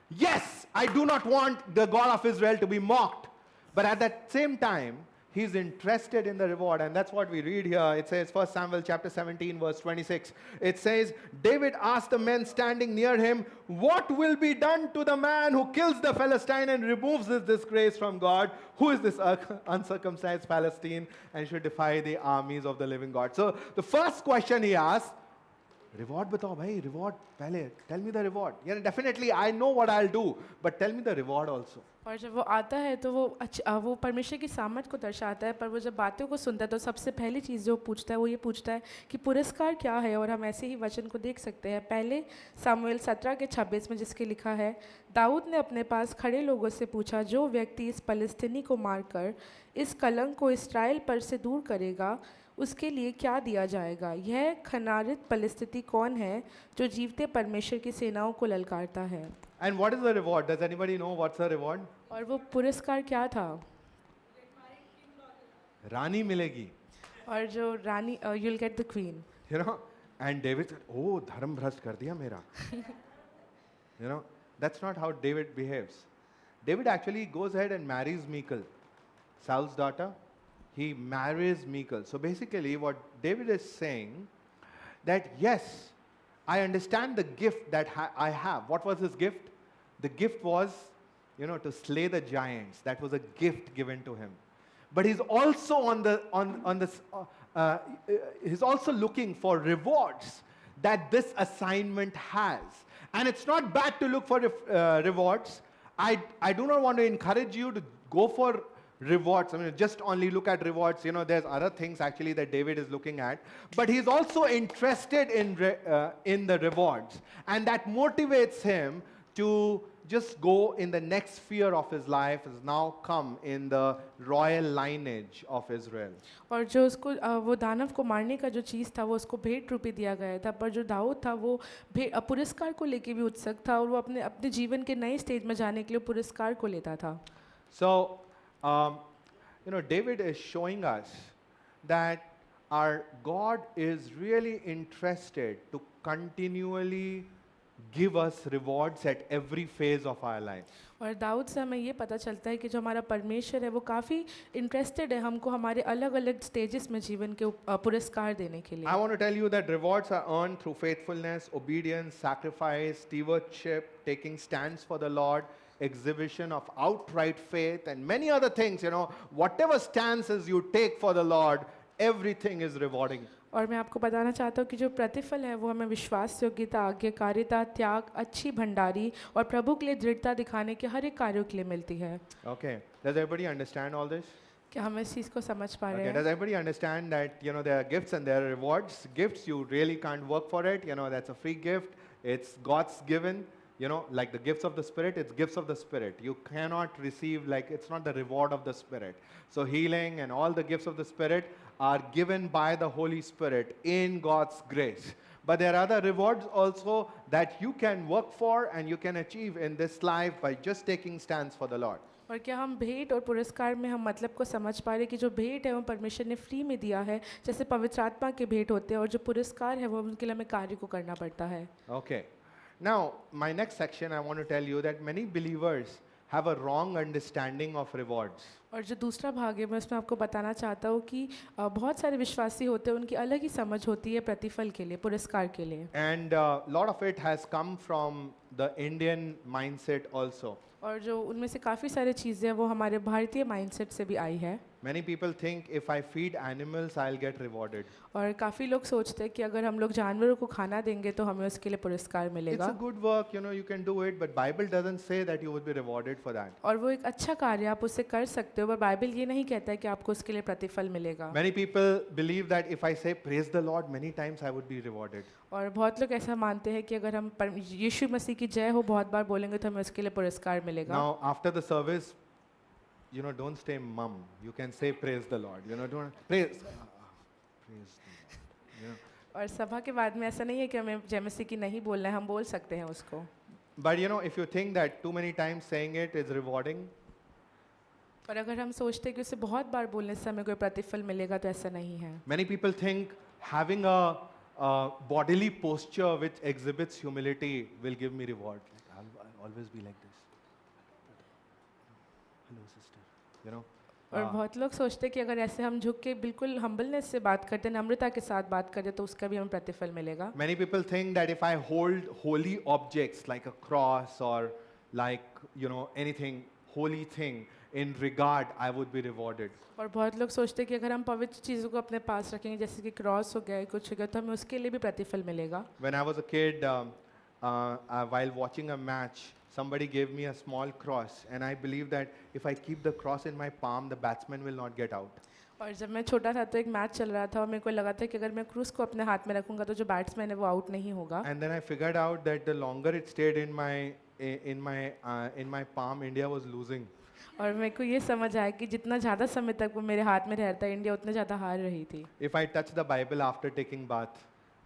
yes, I do not want the God of Israel to be mocked. But at that same time, he's interested in the reward. And that's what we read here. It says, 1 Samuel chapter 17, verse 26. It says, David asked the men standing near him, what will be done to the man who kills the Philistine and removes this disgrace from God? Who is this uncircumcised Philistine and should defy the armies of the living God? So the first question he asked, reward batao bhai, reward pehle, tell me the reward. Yeah, definitely I know what I'll do, but tell me the reward also. और जब वो आता है तो वो परमेश्वर की सामर्थ को दर्शाता है, पर वो जब बातों को सुनता है तो सबसे पहली चीज़ जो पूछता है वो ये पूछता है कि पुरस्कार क्या है। और हम ऐसे ही वचन को देख सकते हैं पहले सामुएल 17:26 में, जिसके लिखा है, दाऊद ने अपने पास खड़े लोगों से पूछा, जो व्यक्ति इस फलस्तीनी को मारकर इस कलंक को इस्राएल पर से दूर करेगा उसके लिए क्या दिया जाएगा? यह खनारित फलिस्तीनी कौन है जो जीवते परमेश्वर की सेनाओं को ललकारता है? And what is the reward? Does anybody know what's the reward? और वो पुरस्कार क्या था? रानी मिलेगी. और जो रानी, you'll get the queen. You know, and David said, oh, धर्म भ्रष्ट कर दिया मेरा. You know, that's not how David behaves. David actually goes ahead and marries Michal, Saul's daughter. He marries Michal. So basically what David is saying, that yes, I understand the gift that I have. What was his gift? The gift was, you know, to slay the giants. That was a gift given to him. But he's also he's also looking for rewards that this assignment has. And it's not bad to look for rewards. I do not want to encourage you to go for rewards. I mean, just only look at rewards. You know, there's other things actually that David is looking at. But he's also interested in the rewards. And that motivates him to just go in the next sphere of his life, has now come in the royal lineage of Israel. और जो उसको वो दानव को मारने का जो चीज़ था वो उसको भेंट रूपी दिया गया था, पर जो दाऊद था वो पुरस्कार को लेके भी उत्सुक था और वो अपने जीवन के नए स्टेज में जाने के लिए पुरस्कार को लेता था. So, you know, David is showing us that our God is really interested to continually give us rewards at every phase of our life. और दाऊद से हमें ये पता चलता है कि जो हमारा परमेश्वर है वो काफ़ी इंटरेस्टेड है हमको हमारे अलग अलग स्टेजेस में जीवन के पुरस्कार देने के लिए. I want to tell you that rewards are earned through faithfulness, obedience, sacrifice, stewardship, taking stands for the Lord, exhibition of outright faith, and many other things. You know, whatever stances you take for the Lord, everything is rewarding. और मैं आपको बताना चाहता हूँ कि जो प्रतिफल है वो हमें विश्वास योग्यता, आज्ञाकारिता, त्याग, अच्छी भंडारी और प्रभु के लिए दृढ़ता दिखाने के हर एक कार्यों के लिए मिलती है. Okay, does everybody understand all this? क्या हम इस चीज़ को समझ पा रहे Okay, हैं? does everybody understand that, you know, there are gifts and there are rewards? Gifts, you really can't work for it. You know, that's a free gift. It's God's given. You know, like the gifts of the Spirit, it's gifts of the Spirit. You cannot receive, like, it's not the reward of the Spirit. So healing and all the gifts of the Spirit are given by the Holy Spirit in God's grace. But there are other rewards also that you can work for and you can achieve in this life by just taking stands for the Lord. और क्या हम भेंट और पुरस्कार में हम मतलब को समझ पा रहे हैं कि जो भेंट है वो परमेश्वर ने फ्री में दिया है, जैसे पवित्र आत्मा के भेंट होते हैं, और जो पुरस्कार है वो उनके लिए हमें कार्य को करना पड़ता है. Okay. Now, my next section, I want to tell you that many believers have a wrong understanding of rewards. और जो दूसरा भाग है मैं उसमें आपको बताना चाहता हूँ कि बहुत सारे विश्वासी होते हैं, उनकी अलग ही समझ होती है प्रतिफल के लिए, पुरस्कार के लिए. And a lot of it has come from the Indian mindset also. और जो उनमें से काफ़ी सारी चीज़ें वो हमारे भारतीय माइंडसेट से भी आई है. Many people think if I feed animals, I'll get rewarded. और काफ़ी लोग सोचते हैं कि अगर हम लोग जानवरों को खाना देंगे तो हमें उसके लिए पुरस्कार It's मिलेगा. a good work, you know, you can do it, but Bible doesn't say that you would be rewarded for that. और वो एक अच्छा कार्य आप उससे कर सकते हो, पर बाइबल ये नहीं कहता है कि आपको उसके लिए प्रतिफल मिलेगा. Many people believe that if I say praise the Lord many times, I would be rewarded. और बहुत लोग ऐसा मानते हैं कि अगर हम यीशु मसीह की जय हो बहुत बार बोलेंगे तो हमें उसके लिए पुरस्कार मिलेगा. Now, after the service, you know, don't stay mum. You can say praise the Lord. You know, don't praise. Praise the Lord. You know. और सभा के बाद में ऐसा नहीं है कि हमें जय मसीह की नहीं बोलना है, हम बोल सकते हैं उसको. But you know, if you think that too many times saying it is rewarding, और अगर हम सोचते हैं कि उसे बहुत बार बोलने से हमें कोई प्रतिफल मिलेगा तो ऐसा नहीं है. many people think having a bodily posture which exhibits humility will give me reward. Like, I'll always be like this. Hello, sister. You know. और बहुत लोग सोचते हैं कि अगर ऐसे हम झुक के बिल्कुल हम्बलनेस से बात करते हैं, नम्रता के साथ बात करते हैं, तो उसका भी हमें प्रतिफल मिलेगा. Many people think that if I hold holy objects like a cross or like anything holy thing in regard, I would be rewarded. और बहुत लोग सोचते हैं कि अगर हम पवित्र चीज़ों को अपने पास रखेंगे, जैसे कि क्रॉस हो गया, कुछ हो गया, तो हमें उसके लिए भी प्रतिफल मिलेगा. When I was a kid, while watching a match, somebody gave me a small cross, and I believe that if I keep the cross in my palm, the batsman will not get out. और जब मैं छोटा था तो एक match चल रहा था और मेरे को लगा था कि अगर मैं क्रूस को अपने हाथ में रखूंगा तो जो बैट्समैन है वो आउट नहीं होगा. And then I figured out that the longer it stayed in my palm, India was losing. और मेरे को ये समझ आया कि जितना ज़्यादा समय तक वो मेरे हाथ में रहता है, इंडिया उतने ज़्यादा हार रही थी. If I touch the Bible after taking bath,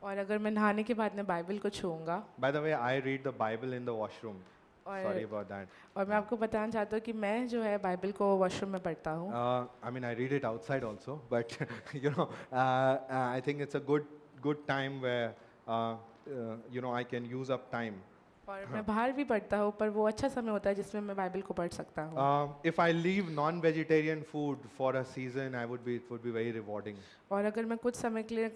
और अगर मैं नहाने के बाद में बाइबल को छूऊंगा. by the way, I read the Bible in the washroom. Sorry about that. और मैं आपको बताना चाहता हूँ कि मैं जो है बाइबल को वॉशरूम में पढ़ता हूँ. I mean, I read it outside also, but I think it's a good time where I can use up time. और मैं बाहर भी पढ़ता हूँ, पर वो अच्छा समय होता है जिसमें मैं बाइबल को पढ़ सकता हूँ. If I leave non-vegetarian food for a season, it would be very rewarding. और अगर मैं कुछ समय के लिए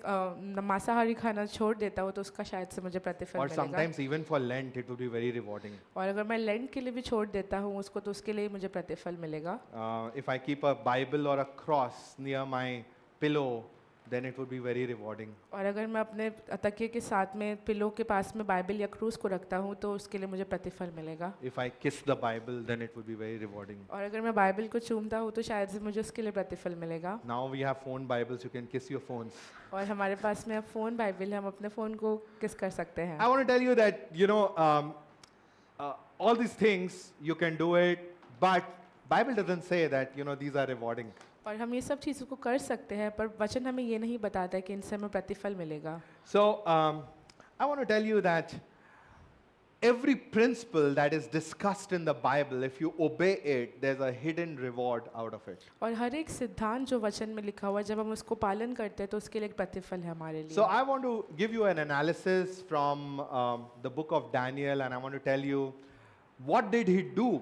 मांसाहारी खाना छोड़ देता हूँ तो उसका शायद से मुझे प्रतिफल Or मिलेगा. sometimes even for Lent, it would be very rewarding. और अगर मैं लेंट के लिए भी छोड़ देता हूँ उसको, तो उसके लिए मुझे प्रतिफल मिलेगा. If I keep a Bible or a cross near my pillow, then it would be very rewarding. और अगर मैं अपने तकिए के साथ में पिलो के पास में बाइबल या क्रूस को रखता हूँ तो उसके लिए मुझे प्रतिफल मिलेगा. If I kiss the Bible, then it would be very rewarding. और अगर मैं बाइबल को चूमता हूँ तो शायद से मुझे उसके लिए प्रतिफल मिलेगा. Now we have phone Bibles, you can kiss your phones. और हमारे पास में अब फ़ोन बाइबल है, हम अपने फ़ोन को किस कर सकते हैं. I want to tell you that, all these things, you can do it, but Bible doesn't say that, these are rewarding. और हम ये सब चीज़ों को कर सकते हैं, पर वचन हमें ये नहीं बताता है कि इनसे हमें प्रतिफल मिलेगा. So, I want to tell you that every principle that is discussed in the Bible, if you obey it, there's a hidden reward out of it. और हर एक सिद्धांत जो वचन में लिखा हुआ है, जब हम उसको पालन करते हैं तो उसके लिए एक प्रतिफल है हमारे लिए. So, I want to give you an analysis from the book of Daniel, and I want to tell you what did he do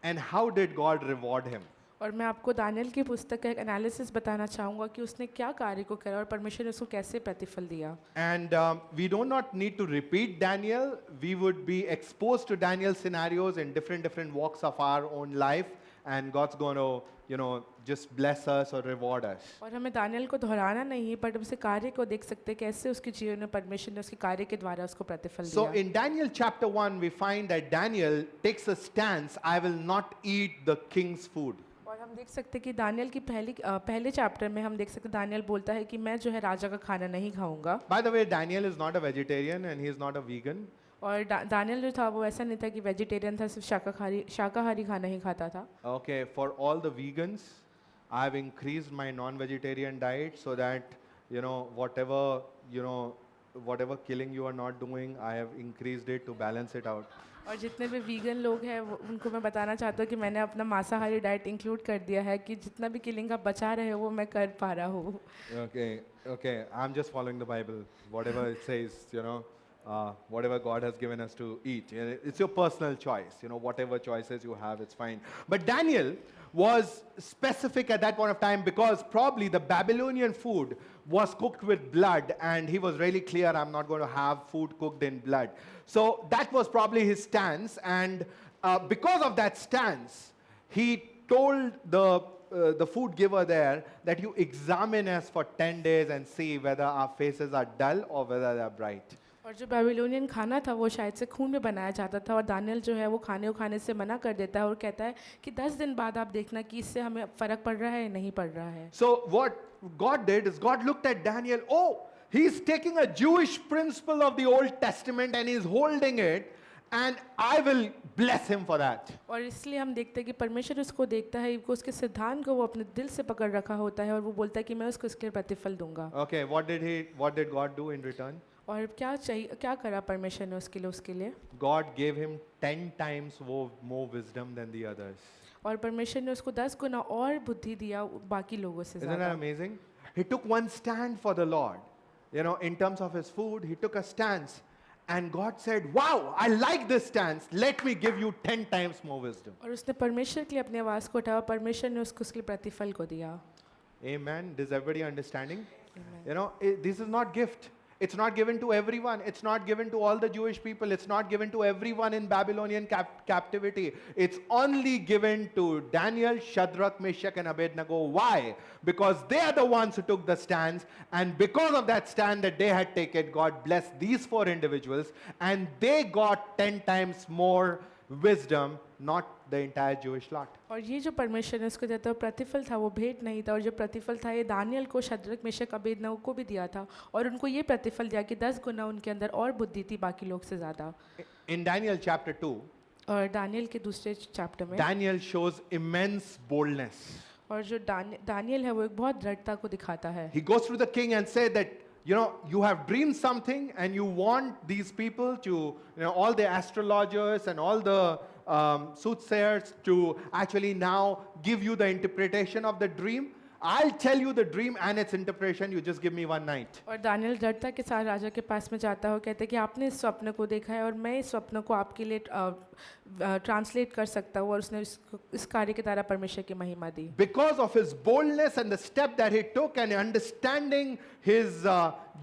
and how did God reward him. और मैं आपको दानियल की पुस्तक का एक एनालिसिस बताना चाहूँगा कि उसने क्या कार्य को करा और परमेश्वर ने उसको कैसे प्रतिफल दिया. And we do not need to repeat Daniel. We would be exposed to Daniel's scenarios in different walks of our own life, and God's going to, just bless us or reward us. और हमें Daniel को दोहराना नहीं है, पर उसके कार्य को देख सकते हैं कैसे उसके जीवन में परमेश्वर ने उसके कार्य के द्वारा उसको प्रतिफल So दिया. in Daniel chapter 1, we find that Daniel takes a stance, I will not eat the king's food. और हम देख सकते हैं कि दानियल की पहले चैप्टर में हम देख सकते हैं दानियल बोलता है कि मैं जो है राजा का खाना नहीं खाऊंगा. By the way, Daniel is not a vegetarian and he is not a vegan. और दानियल जो था वो ऐसा नहीं था कि वेजिटेरियन था, सिर्फ शाकाहारी खाना ही खाता था. Okay, for all the vegans, I have increased my non-vegetarian diet so that, whatever killing you are not doing, I have increased it to balance it out. और जितने भी वीगन लोग हैं उनको मैं बताना चाहता हूँ कि मैंने अपना मांसाहारी डाइट इंक्लूड कर दिया है कि जितना भी किलिंग आप बचा रहे हो वो मैं कर पा रहा हूँ. Okay, I'm just following the Bible, whatever it says, whatever God has given us to eat. It's your personal choice, whatever choices you have, it's fine. But Daniel was specific at that point of time because probably the Babylonian food was cooked with blood, and he was really clear, I'm not going to have food cooked in blood. So that was probably his stance, and because of that stance, he told the food giver there that you examine us for 10 days and see whether our faces are dull or whether they are bright. और जो Babylonian खाना था वो शायद से खून में बनाया जाता था, और दानियल जो है वो खाने से मना कर देता है और कहता है कि 10 दिन बाद आप देखना कि इससे हमें फ़र्क पड़ रहा है या नहीं पड़ रहा है. So what God did is God looked at Daniel, he's taking a Jewish principle of the Old Testament and he's holding it, and I will bless him for that. और इसलिए हम देखते हैं कि परमेश्वर उसको देखता है, वो उसके सिद्धांत को वो अपने दिल से पकड़ रखा होता है और वो बोलता है कि मैं उसको इसके लिए प्रतिफल दूंगा. Okay, what did God do in return? और क्या करा परमेश्वर ने उसके लिए? God gave him 10 times more wisdom than the others. और परमेश्वर ने उसको 10 गुना और बुद्धि दिया बाकी लोगों से Isn't that ज़्यादा. amazing? He took one stand for the Lord. in terms of his food, he took a stance. And God said, wow, I like this stance. Let me give you 10 times more wisdom. और उसने परमेश्वर के लिए अपनी आवाज़ को उठाया और परमेश्वर ने उसको उसके लिए प्रतिफल को दिया। Amen. Is everybody understanding? Amen. This is not gift. It's not given to everyone. It's not given to all the Jewish people. It's not given to everyone in Babylonian captivity. It's only given to Daniel, Shadrach, Meshach, and Abednego. Why? Because they are the ones who took the stands. And because of that stand that they had taken, God blessed these 4 individuals. And they got 10 times more wisdom, not the entire Jewish lot. और ये जो परमेश्वर ने उसको दिया था वो प्रतिफल था, वो भेंट नहीं था। और जो प्रतिफल था ये दानियल को, शद्रक, मेशक, अबेदनगो को भी दिया था। और उनको ये प्रतिफल दिया कि 10 गुना उनके अंदर और बुद्धि थी बाकी लोग से ज़्यादा। In Daniel chapter 2, और दानियल के दूसरे चैप्टर में Daniel shows immense boldness. और जो दानियल है वो एक बहुत दृढ़ता को दिखाता है। He goes to the king and said that, you have dreamed something and you want these people to, all the astrologers and all the soothsayers to actually now give you the interpretation of the dream. I'll tell you the dream and its interpretation. You just give me one night. और Daniel दृढ़ता के साथ राजा के पास में जाता है, कहते हैं कि आपने इस स्वप्न को देखा है और मैं इस स्वप्न को आपके लिए ट्रांसलेट कर सकता हूँ। और उसने इस कार्य के द्वारा परमेश्वर की महिमा दी। Because of his boldness and the step that he took and understanding his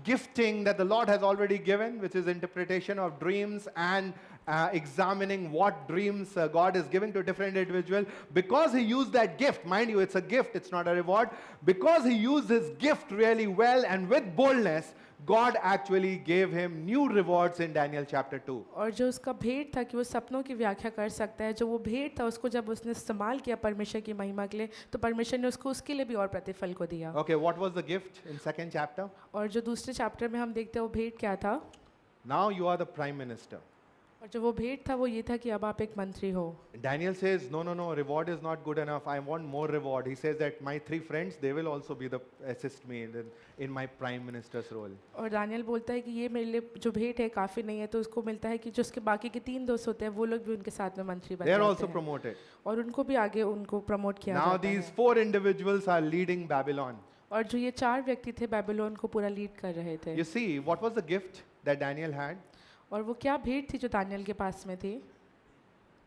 gifting that the Lord has already given, which is interpretation of dreams and examining what dreams God is giving to a different individual, because he used that gift, mind you, it's a gift, it's not a reward, because he used his gift really well and with boldness, God actually gave him new rewards in Daniel chapter 2. और जो उसका भेंट था कि वो सपनों की व्याख्या कर सकता है, जो वो भेंट था उसको जब उसने इस्तेमाल किया परमेश्वर की महिमा के लिए, तो परमेश्वर ने उसको उसके लिए भी और प्रतिफल को दिया। Okay, what was the gift in second chapter? और जो दूसरे चैप्टर में हम देखते हैं वो भेंट क्या था? Now you are the prime minister. और जो वो भेंट था वो ये था कि अब आप एक मंत्री हो। Daniel says, no, reward is not good enough. I want more reward. He says that my 3 friends, they will also be assist me in my prime minister's role. और दानियल बोलता है कि ये मेरे लिए जो भेंट है काफ़ी नहीं है, तो उसको मिलता है कि जो उसके बाकी के 3 दोस्त होते हैं वो लोग भी उनके साथ में मंत्री बन They are जाते also हैं। promoted. और उनको भी आगे उनको प्रमोट किया Now जाता these है। 4 individuals are leading Babylon. और जो ये 4 व्यक्ति थे बेबीलोन को पूरा लीड कर रहे थे। You see, what was the gift that Daniel had? और वो क्या भेंट थी जो दानियल के पास में थी?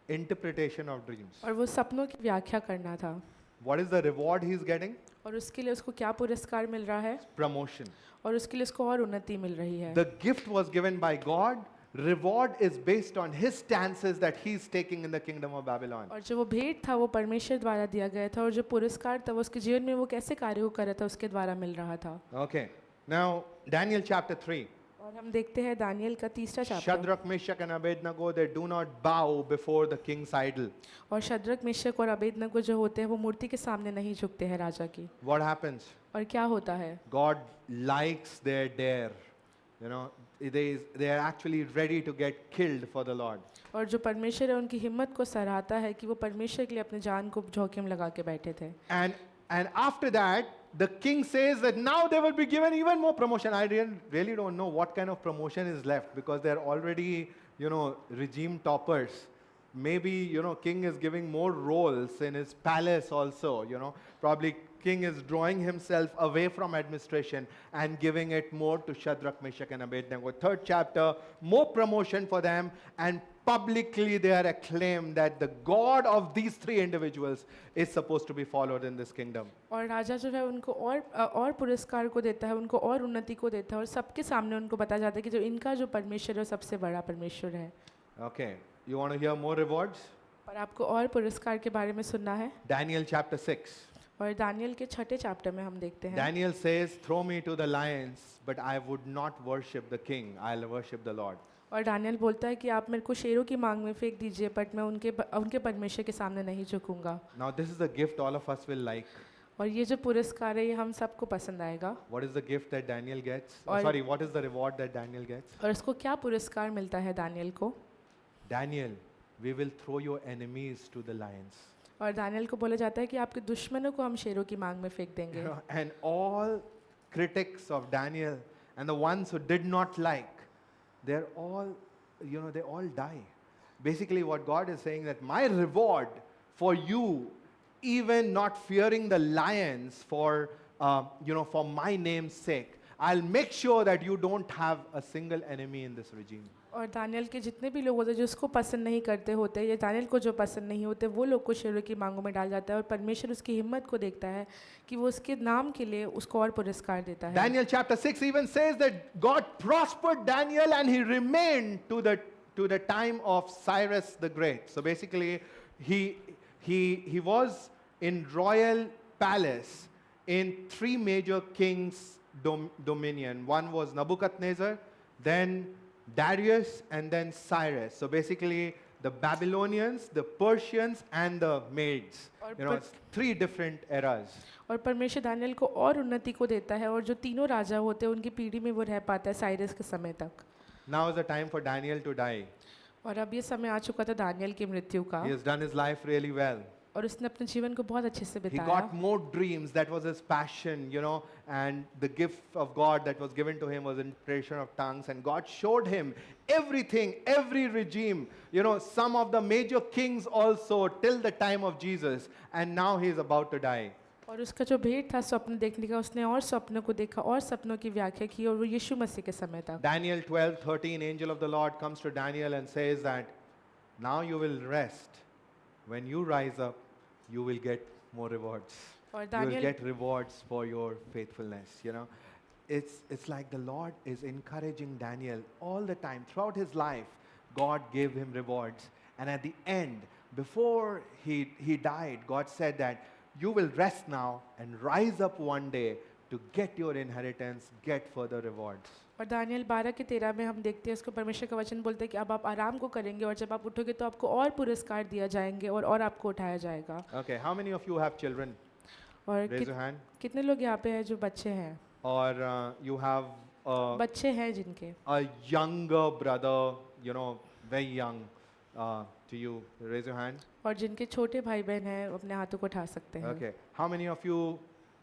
Interpretation of dreams. और वो सपनों की व्याख्या करना था। What is the reward he is getting? और उसके लिए उसको क्या पुरस्कार मिल रहा है? Promotion. और उसके लिए उसको और उन्नति मिल रही है। The gift was given by God. Reward is based on his stances that he is taking in the kingdom of Babylon. और जो वो भेंट था वो परमेश्वर द्वारा दिया गया था, और जो पुरस्कार था वो उसके जीवन में वो कैसे कार्य को कर रहा था उसके द्वारा मिल रहा था। Okay. Now, Daniel chapter 3. और हम देखते हैं दानियल का तीसरा chapter. Shadrach, Meshach, and Abednego, they do not bow before the king's idol. और शद्रक, मेशक और अबेदनगो जो होते हैं वो मूर्ति के सामने नहीं झुकते हैं राजा की। What happens? और क्या होता है? God likes their dare. They are actually ready to get killed for the Lord. और जो परमेश्वर है उनकी हिम्मत को सराहता है कि वो परमेश्वर के लिए अपने जान को जोखिम लगा के बैठे थे। And after that, the king says that now they will be given even more promotion. I really don't know what kind of promotion is left, because they're already, regime toppers. Maybe, king is giving more roles in his palace also, Probably king is drawing himself away from administration and giving it more to Shadrach, Meshach, and Abednego. 3rd chapter, more promotion for them, and publicly they are acclaimed that the God of these 3 individuals is supposed to be followed in this kingdom. और राजा जो है उनको और पुरस्कार को देता है, उनको और उन्नति को देता है, और सबके सामने उनको बताया जाता है कि जो इनका जो परमेश्वर है वो सबसे बड़ा परमेश्वर है। Okay, you want to hear more rewards? और आपको और पुरस्कार के बारे में सुनना है? Daniel chapter 6. और दानियल के 6ठे चैप्टर में हम देखते हैं। Daniel says, throw me to the lions, but I would not worship the king. I'll worship the Lord. और दानियल बोलता है कि आप मेरे को शेरों की मांग में फेंक दीजिए, बट मैं उनके परमेश्वर के सामने नहीं झुकूंगा। Now this is the gift all of us will like. और ये जो पुरस्कार है ये हम सबको पसंद आएगा। What is the gift that Daniel gets? और- What is the reward that Daniel gets? और उसको क्या पुरस्कार मिलता है दानियल को? Daniel, we will throw your enemies to the lions. और दानियल को बोला जाता है कि आपके दुश्मनों को हम शेरों की मांग में फेंक देंगे। And all critics of Daniel and the ones who did not like, they're all, they all die. Basically what God is saying that my reward for you, even not fearing the lions for my name's sake, I'll make sure that you don't have a single enemy in this regime. और Daniel के जितने भी लोग होते हैं जो उसको पसंद नहीं करते होते या दानियल को जो पसंद नहीं होते वो लोग को शेरों की मांगों में डाल जाता है और परमेश्वर उसकी हिम्मत को देखता है कि वो उसके नाम के लिए उसको और पुरस्कार देता है। Daniel chapter 6 even says that God prospered Daniel and he remained to the time of Cyrus the Great. So basically, he was in royal palace in three major kings' dominion. One was Nebuchadnezzar, then Darius, and then Cyrus. So basically, the Babylonians, the Persians, and the Medes. It's three different eras. और परमेश्वर Daniel को और उन्नति को देता है और जो तीनों राजा होते हैं उनकी पीढ़ी में वो रह पाता है साइरस के समय तक। Now is the time for Daniel to die. और अब ये समय आ चुका था दानियल की मृत्यु का He has done his life really well. और उसने अपने जीवन को बहुत अच्छे से He बिताया got more dreams. That was his passion, and the gift of God that was given to him was inspiration of tongues. And God showed him everything, every regime, some of the major kings also till the time of Jesus. And now he is about to die. और उसका जो भेंट था स्वप्न देखने का उसने और स्वप्नों को देखा और सपनों की व्याख्या की और वो यीशु मसीह के समय तक। Daniel 12:13, angel of the Lord comes to Daniel and says that now you will rest. When you rise up, you will get more rewards. और You will Daniel get rewards for your faithfulness. It's like the Lord is encouraging Daniel all the time. Throughout his life, God gave him rewards. And at the end, before he died, God said that you will rest now and rise up one day to get your inheritance, get further rewards. और Daniel 12 के 13 में हम देखते हैं उसको परमेश्वर का वचन बोलते हैं कि अब आप आराम को करेंगे और जब आप उठोगे तो आपको और पुरस्कार दिया जाएंगे और आपको उठाया जाएगा। Okay, how many of you have children? और Raise your hand. कितने लोग यहाँ पे हैं जो बच्चे हैं Or you have बच्चे हैं जिनके a younger brother, very young to you. Raise your hand. और जिनके छोटे भाई बहन हैं वो अपने हाथों को उठा सकते हैं। Okay. How many of you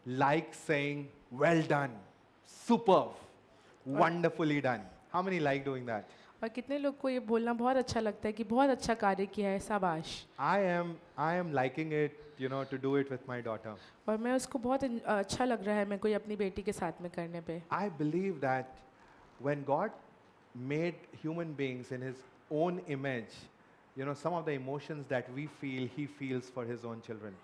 like saying, well done, superb, wonderfully done? How many like doing that? और कितने लोग को ये बोलना बहुत अच्छा लगता है कि बहुत अच्छा कार्य किया है, शाबाश। I am liking it, to do it with my daughter. और मैं उसको बहुत अच्छा लग रहा है मेरे को ये अपनी बेटी के साथ में करने पे। I believe that when God made human beings in his own image, some of the emotions that we feel, he feels for his own children.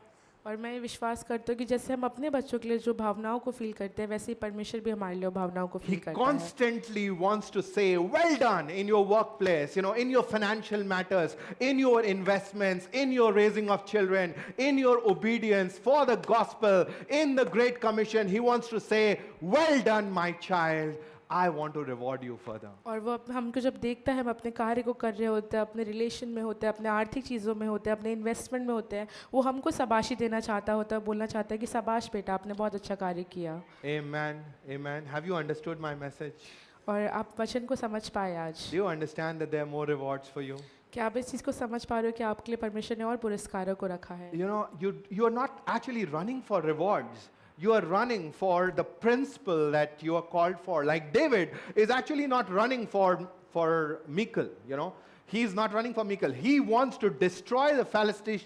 और मैं ये विश्वास करती हूँ कि जैसे हम अपने बच्चों के लिए जो भावनाओं को फील करते हैं वैसे ही परमेश्वर भी हमारे लिए भावनाओं को He फील करता है। constantly wants to say, well done in your workplace, in your financial matters, in your investments, in your raising of children, in your obedience for the gospel, in the Great Commission. He wants to say, well done, my child. I want to reward you further. और वो हमको जब देखता है हम अपने कार्य को कर रहे होते हैं, अपने रिलेशन में होते हैं, अपने आर्थिक चीज़ों में होते हैं, अपने इन्वेस्टमेंट में होते हैं, वो हमको शाबाशी देना चाहता होता है, बोलना चाहता है कि शाबाश बेटा आपने बहुत अच्छा कार्य किया। Amen. Amen. Have you understood my message? और आप वचन को समझ पाए आज? Do you understand that there are more rewards for you? क्या आप इस चीज़ को समझ पा रहे हो कि आपके लिए परमेश्वर ने और पुरस्कारों को रखा है? You are not actually running for rewards. You are running for the principle that you are called for. Like David is actually not running for Michal, He is not running for Michal. He wants to destroy the Philistine,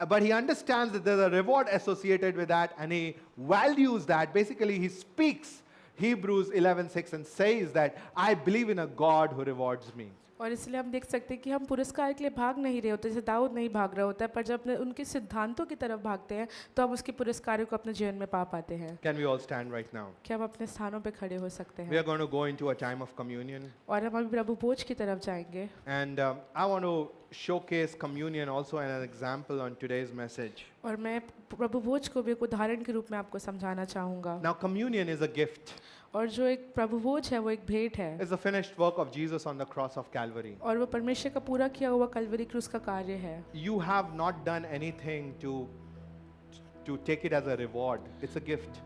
but he understands that there's a reward associated with that and he values that. Basically, he speaks Hebrews 11:6 and says that I believe in a God who rewards me. और इसलिए हम देख सकते हैं कि हम पुरस्कार के लिए भाग नहीं रहे होते, जैसे दाऊद नहीं भाग रहा होता है, पर जब अपने उनके सिद्धांतों की तरफ भागते हैं तो हम उसके पुरस्कारों को अपने जीवन में पा पाते हैं। Can we all stand right now? क्या हम अपने स्थानों पे खड़े हो सकते We हैं? are going to go into a time of communion. और हम अभी प्रभु भोज की तरफ जाएंगे And I want to showcase communion also as an example on today's message. और मैं प्रभु भोज को भी एक उदाहरण के रूप में आपको समझाना चाहूँगा। Now, communion is a gift. और जो एक प्रभु भोज है वो एक भेंट है It's the finished work of Jesus on the cross of Calvary. और वो परमेश्वर का पूरा किया हुआ कलवरी क्रूस का कार्य है। You have not done anything to take it as a reward. It's a gift.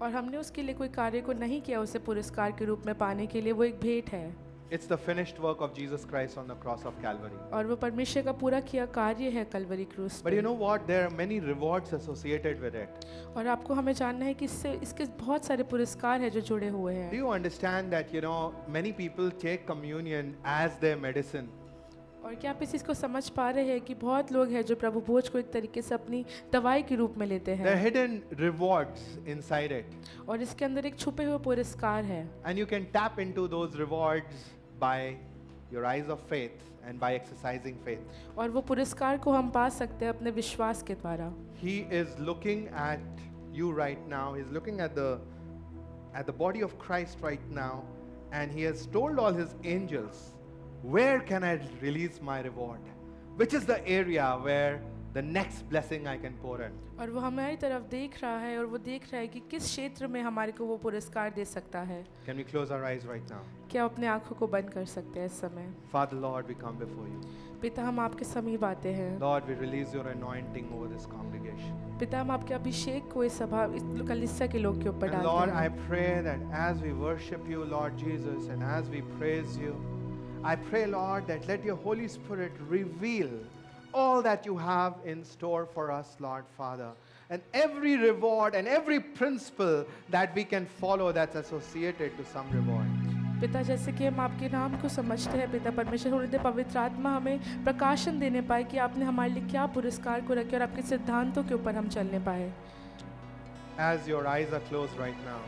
और हमने उसके लिए कोई कार्य को नहीं किया उसे पुरस्कार के रूप में पाने के लिए, वो एक भेंट है। It's the finished work of Jesus Christ on the cross of Calvary. और वो परमेश्वर का पूरा किया कार्य है कलवरी क्रूस But पे। you know what? There are many rewards associated with it. और आपको हमें जानना है कि इसके बहुत सारे पुरस्कार हैं जो जुड़े हुए Do हैं। you understand that, many people take communion as their medicine? और क्या आप इस चीज़ को समझ पा रहे हैं कि बहुत लोग हैं जो प्रभु भोज को एक तरीके से अपनी दवाई के रूप में लेते There are हैं hidden rewards inside it. और इसके अंदर एक छुपे हुए पुरस्कार है And you can tap into those rewards by your eyes of faith and by exercising faith. और वो पुरस्कार को हम पा सकते हैं अपने विश्वास के द्वारा। He is looking at you right now. He's looking at the body of Christ right now, and he has told all his angels, where can I release my reward? Which is the area where the next blessing I can pour in? और वो हमारी तरफ देख रहा है और वो देख रहा है कि किस क्षेत्र में हमारे को वो पुरस्कार दे सकता है। Can we close our eyes right now? क्या अपने आंखों को बंद कर सकते हैं इस समय? Father Lord, we come before you. पिता हम आपके समीप आते हैं। Lord, we release your anointing over this congregation. पिता हम आपके अभिषेक को इस सभा इस कलीसिया के लोग के ऊपर And डालते Lord, हैं। I pray that as we worship you, Lord Jesus, and as we praise you, I pray, Lord, that let your Holy Spirit reveal all that you have in store for us, Lord Father. And every reward and every principle that we can follow that's associated to some reward. पिता जैसे कि हम आपके नाम को समझते हैं पिता परमेश्वर होने दे पवित्र आत्मा हमें प्रकाशन देने पाए कि आपने हमारे लिए क्या पुरस्कार को रखे और आपके सिद्धांतों के ऊपर हम चलने पाए। As your eyes are closed right now,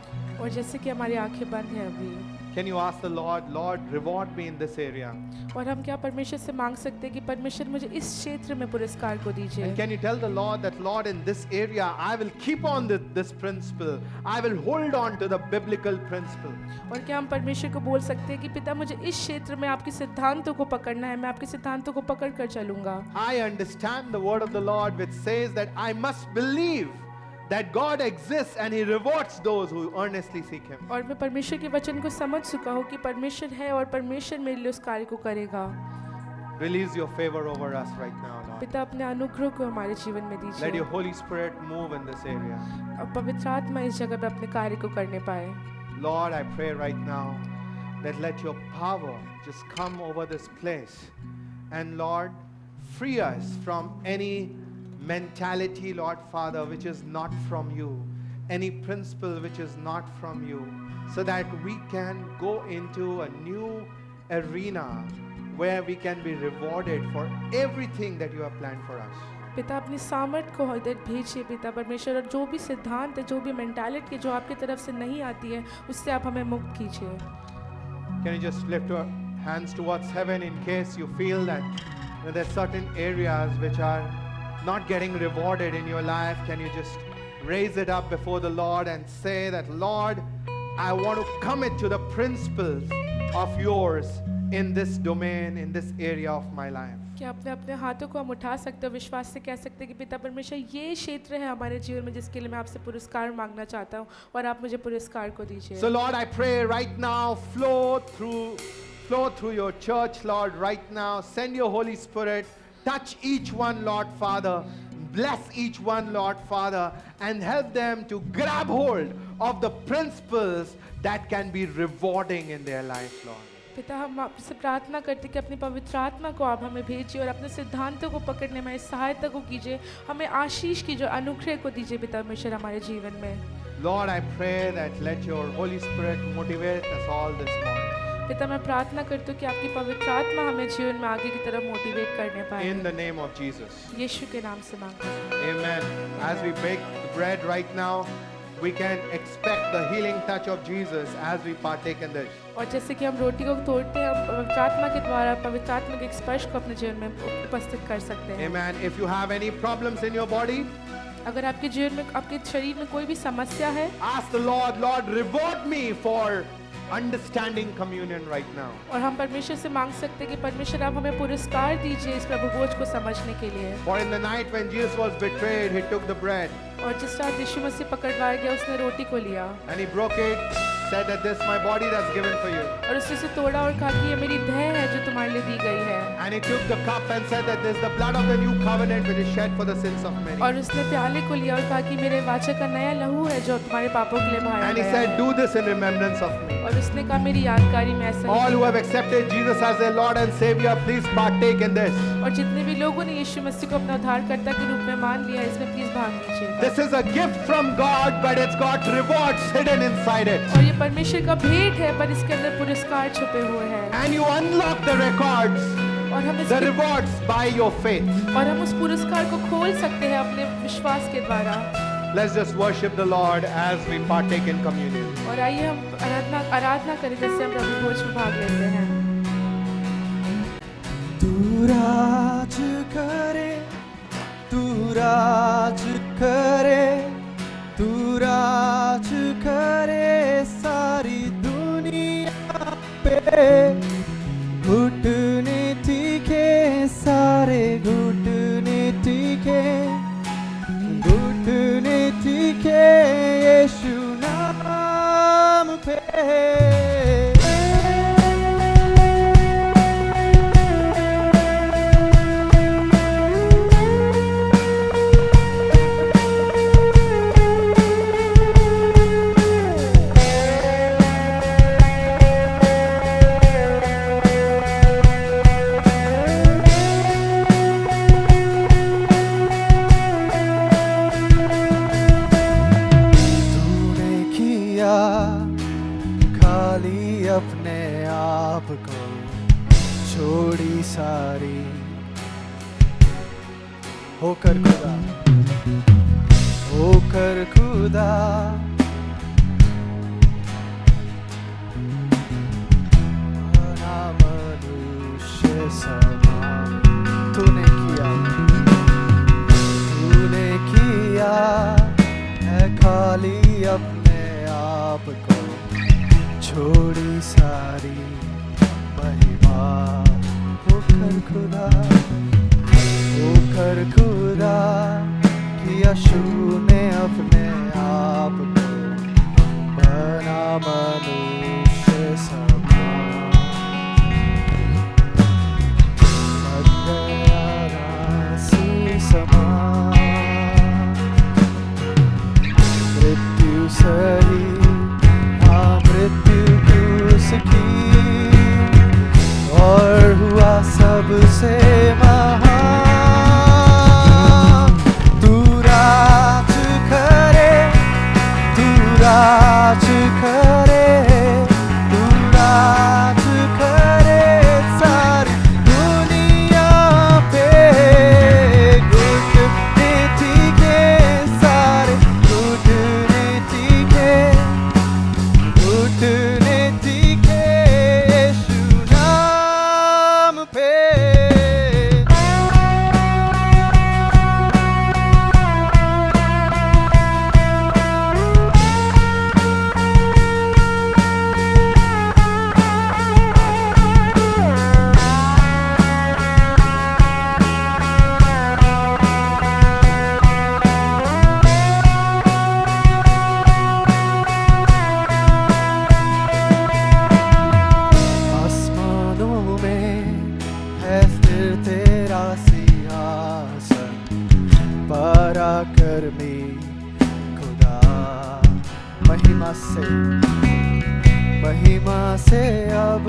और जैसे कि हमारी आंखें बंद हैं अभी, can you ask the Lord, Lord, reward me in this area? और हम क्या परमेश्वर से मांग सकते हैं कि परमेश्वर मुझे इस क्षेत्र में पुरस्कार को And दीजिए। can you tell the Lord that, Lord, in this area, I will keep on this principle. I will hold on to the biblical principle. और क्या हम परमेश्वर को बोल सकते हैं कि पिता मुझे इस क्षेत्र में आपके सिद्धांतों को पकड़ना है, मैं आपके सिद्धांतों को पकड़ कर चलूंगा। I understand the word of the Lord which says that I must believe that God exists and He rewards those who earnestly seek Him. और मैं परमेश्वर के वचन को समझ चुका हूँ कि परमेश्वर है और परमेश्वर मेरे लिए उस कार्य को करेगा। Release your favor over us right now, Lord. पिता अपने अनुग्रह को हमारे जीवन में Let दीजिए your Holy Spirit move in this area. और पवित्र आत्मा इस जगह पे अपने कार्य को करने पाए। Lord, I pray right now that let your power just come over this place. And Lord, free us from any mentality, Lord Father, which is not from you, any principle which is not from you, so that we can go into a new arena where we can be rewarded for everything that you have planned for us. पिता अपनी सामर्थ को इधर भेजिए पिता परमेश्वर और जो भी सिद्धांत है जो भी मेंटालिटी जो आपकी तरफ से नहीं आती है उससे आप हमें मुक्त कीजिए। Can you just lift your hands towards heaven in case you feel that there's certain areas which are not getting rewarded in your life? Can you just raise it up before the Lord and say that, Lord, I want to commit to the principles of yours in this domain, in this area of my life. क्या अपने अपने हाथों को हम उठा सकते हो विश्वास से कह सकते हैं कि पिता परमेश्वर ये क्षेत्र है हमारे जीवन में जिसके लिए मैं आपसे पुरस्कार मांगना चाहता हूँ और आप मुझे पुरस्कार को दीजिए। So Lord, I pray right now, flow through your church, Lord, right now. Send your Holy Spirit, touch each one, Lord Father. Bless each one, Lord Father, and help them to grab hold of the principles that can be rewarding in their life, Lord. पिता हम आपसे प्रार्थना करते कि अपनी पवित्र आत्मा को आप हमें भेजिए और अपने सिद्धांतों को पकड़ने में सहायता को कीजिए, हमें आशीष की जो अनुग्रह को दीजिए पिता परमेश्वर हमारे जीवन में। Lord, I pray that let your Holy Spirit motivate us all this morning. पिता मैं प्रार्थना करती हूँ कि आपकी पवित्र आत्मा हमें जीवन में आगे की तरफ मोटिवेट करने पाए। In the name of Jesus. यीशु के नाम से मांगते हैं। Amen. As we bake the bread right now, we can expect the healing touch of Jesus as we partake in this. और जैसे कि हम रोटी को तोड़ते हैं हम पवित्र आत्मा के द्वारा पवित्र आत्मा के स्पर्श को अपने जीवन में उपस्थित कर सकते हैं। Amen. If you have any problems in your body, अगर आपके जीवन में आपके शरीर में कोई भी समस्या है ask the Lord, Lord, reward me for understanding communion right now. और हम परमेश्वर से मांग सकते हैं कि परमेश्वर आप हमें पुरस्कार दीजिए इस प्रभु भोज को समझने के लिए। For in the night when Jesus was betrayed, he took the bread और जिस रात यीशु मसीह पकड़वाया गया उसने रोटी को लिया and he broke it, said that this is my body that's given for you. और उसने उसे तोड़ा और कहा कि ये मेरी देह है जो तुम्हारे लिए दी गई है। And he took the cup and said that this is the blood of the new covenant which is shed for the sins of many. और उसने प्याले को लिया और कहा कि मेरे वाचा का नया लहू है जो तुम्हारे पापों के लिए बहाया And he गया said, है। do this in remembrance of me. और उसने कहा मेरी यादगारी में ऐसा All he who have accepted Jesus as their Lord and Savior, please partake in this. और जितने भी लोगों ने यीशु मसीह को अपना उद्धारकर्ता के रूप में मान लिया इसमें प्लीज भाग लीजिए। This is a gift from God, but it's got rewards hidden inside it. और ये परमेश्वर का भेंट है पर इसके अंदर पुरस्कार छुपे हुए हैं। And you unlock the records और हम the इसके rewards by your faith. और हम उस पुरस्कार को खोल सकते हैं अपने विश्वास के द्वारा। Let's just worship the Lord as we partake in communion. और आइए हम आराधना करें जिससे हम प्रभु भोज में भाग लेते हैं। तू राज करे, तू राज करे, तू राज करे सारी दुनिया पे। घुटने टीके सारे घुटने टीके, घुटने टीके यीशु नाम पे। खाली अपने आप को छोड़ी सारी, होकर खुदा, होकर खुदा। बना मनुष्य समान, तूने किया है खाली अपने आप को छोड़ी सारी महिमा। होकर खुदा किया यीशु ने अपने आप को बना मनुष्य समान। लग गया राशि समान, मृत्यु सही मृत्यु क्रूस की, और हुआ सबसे महान। तू राज करे, तू राज करे, तू राज करे सारी दुनिया पे। घुटने टीके सारे घुटने टीके, घुटने टीके यीशु नाम पे। आसमानों में है स्थिर तेरा सिंहासन, पराक्रमी खुदा। महिमा से अब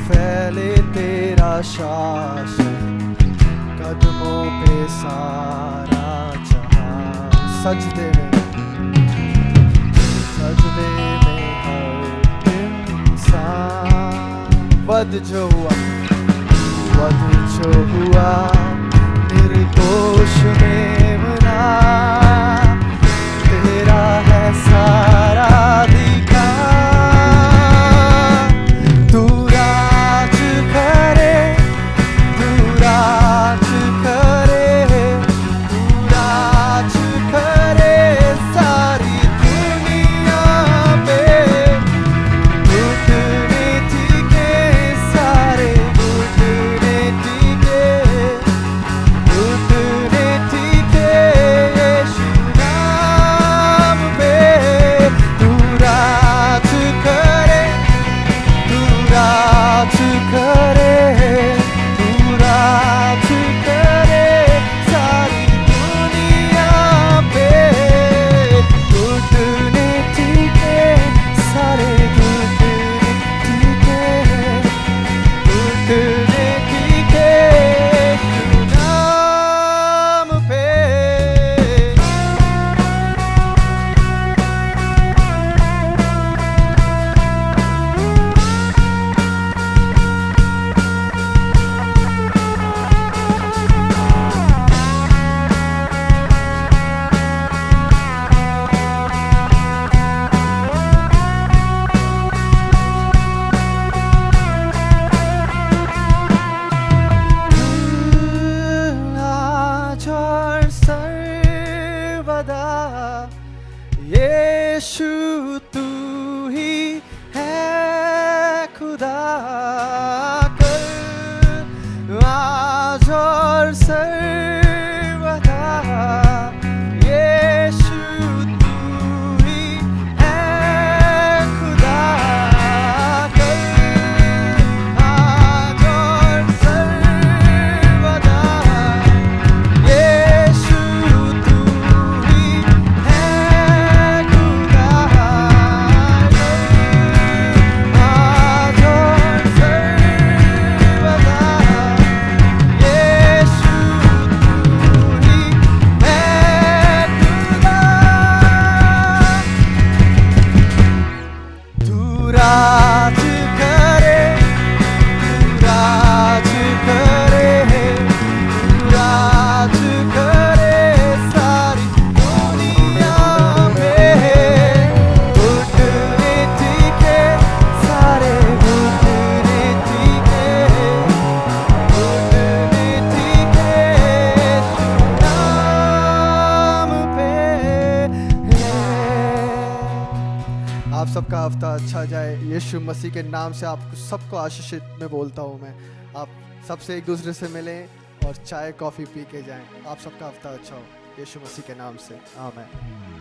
फैले तेरा शासन, कदमों पे सारा जहां। सजदे में हर इंसान। वध जो हुआ निर्दोष में मना, तेरा है सारा अधिकार। तू राज करे, तू राज करे, तू राज करे सारी दुनिया पे। घुटने टीके सारे घुटने टीके, यीशु तू ही है खुदा, कल आज और सर्वदा। यीशु तू ही है खुदा, कल आज और सर्वदा। यीशु तू ही है खुदा, आज और सर्वदा। यीशु तू ही है खुदा। तू राज करे, तू राज करे, तू राज करे सारी दुनिया में। घुटने टीके, सारे घुटने टीके, घुटने टीके यीशु नाम पे है। आप सबका हफ्ता अच्छा जाए। यीशु मसीह के नाम से आपको सबको आशीषित में बोलता हूँ मैं। आप सबसे एक दूसरे से मिलें और चाय कॉफ़ी पी के जाएं। आप सबका हफ्ता अच्छा हो यीशु मसीह के नाम से, आमीन।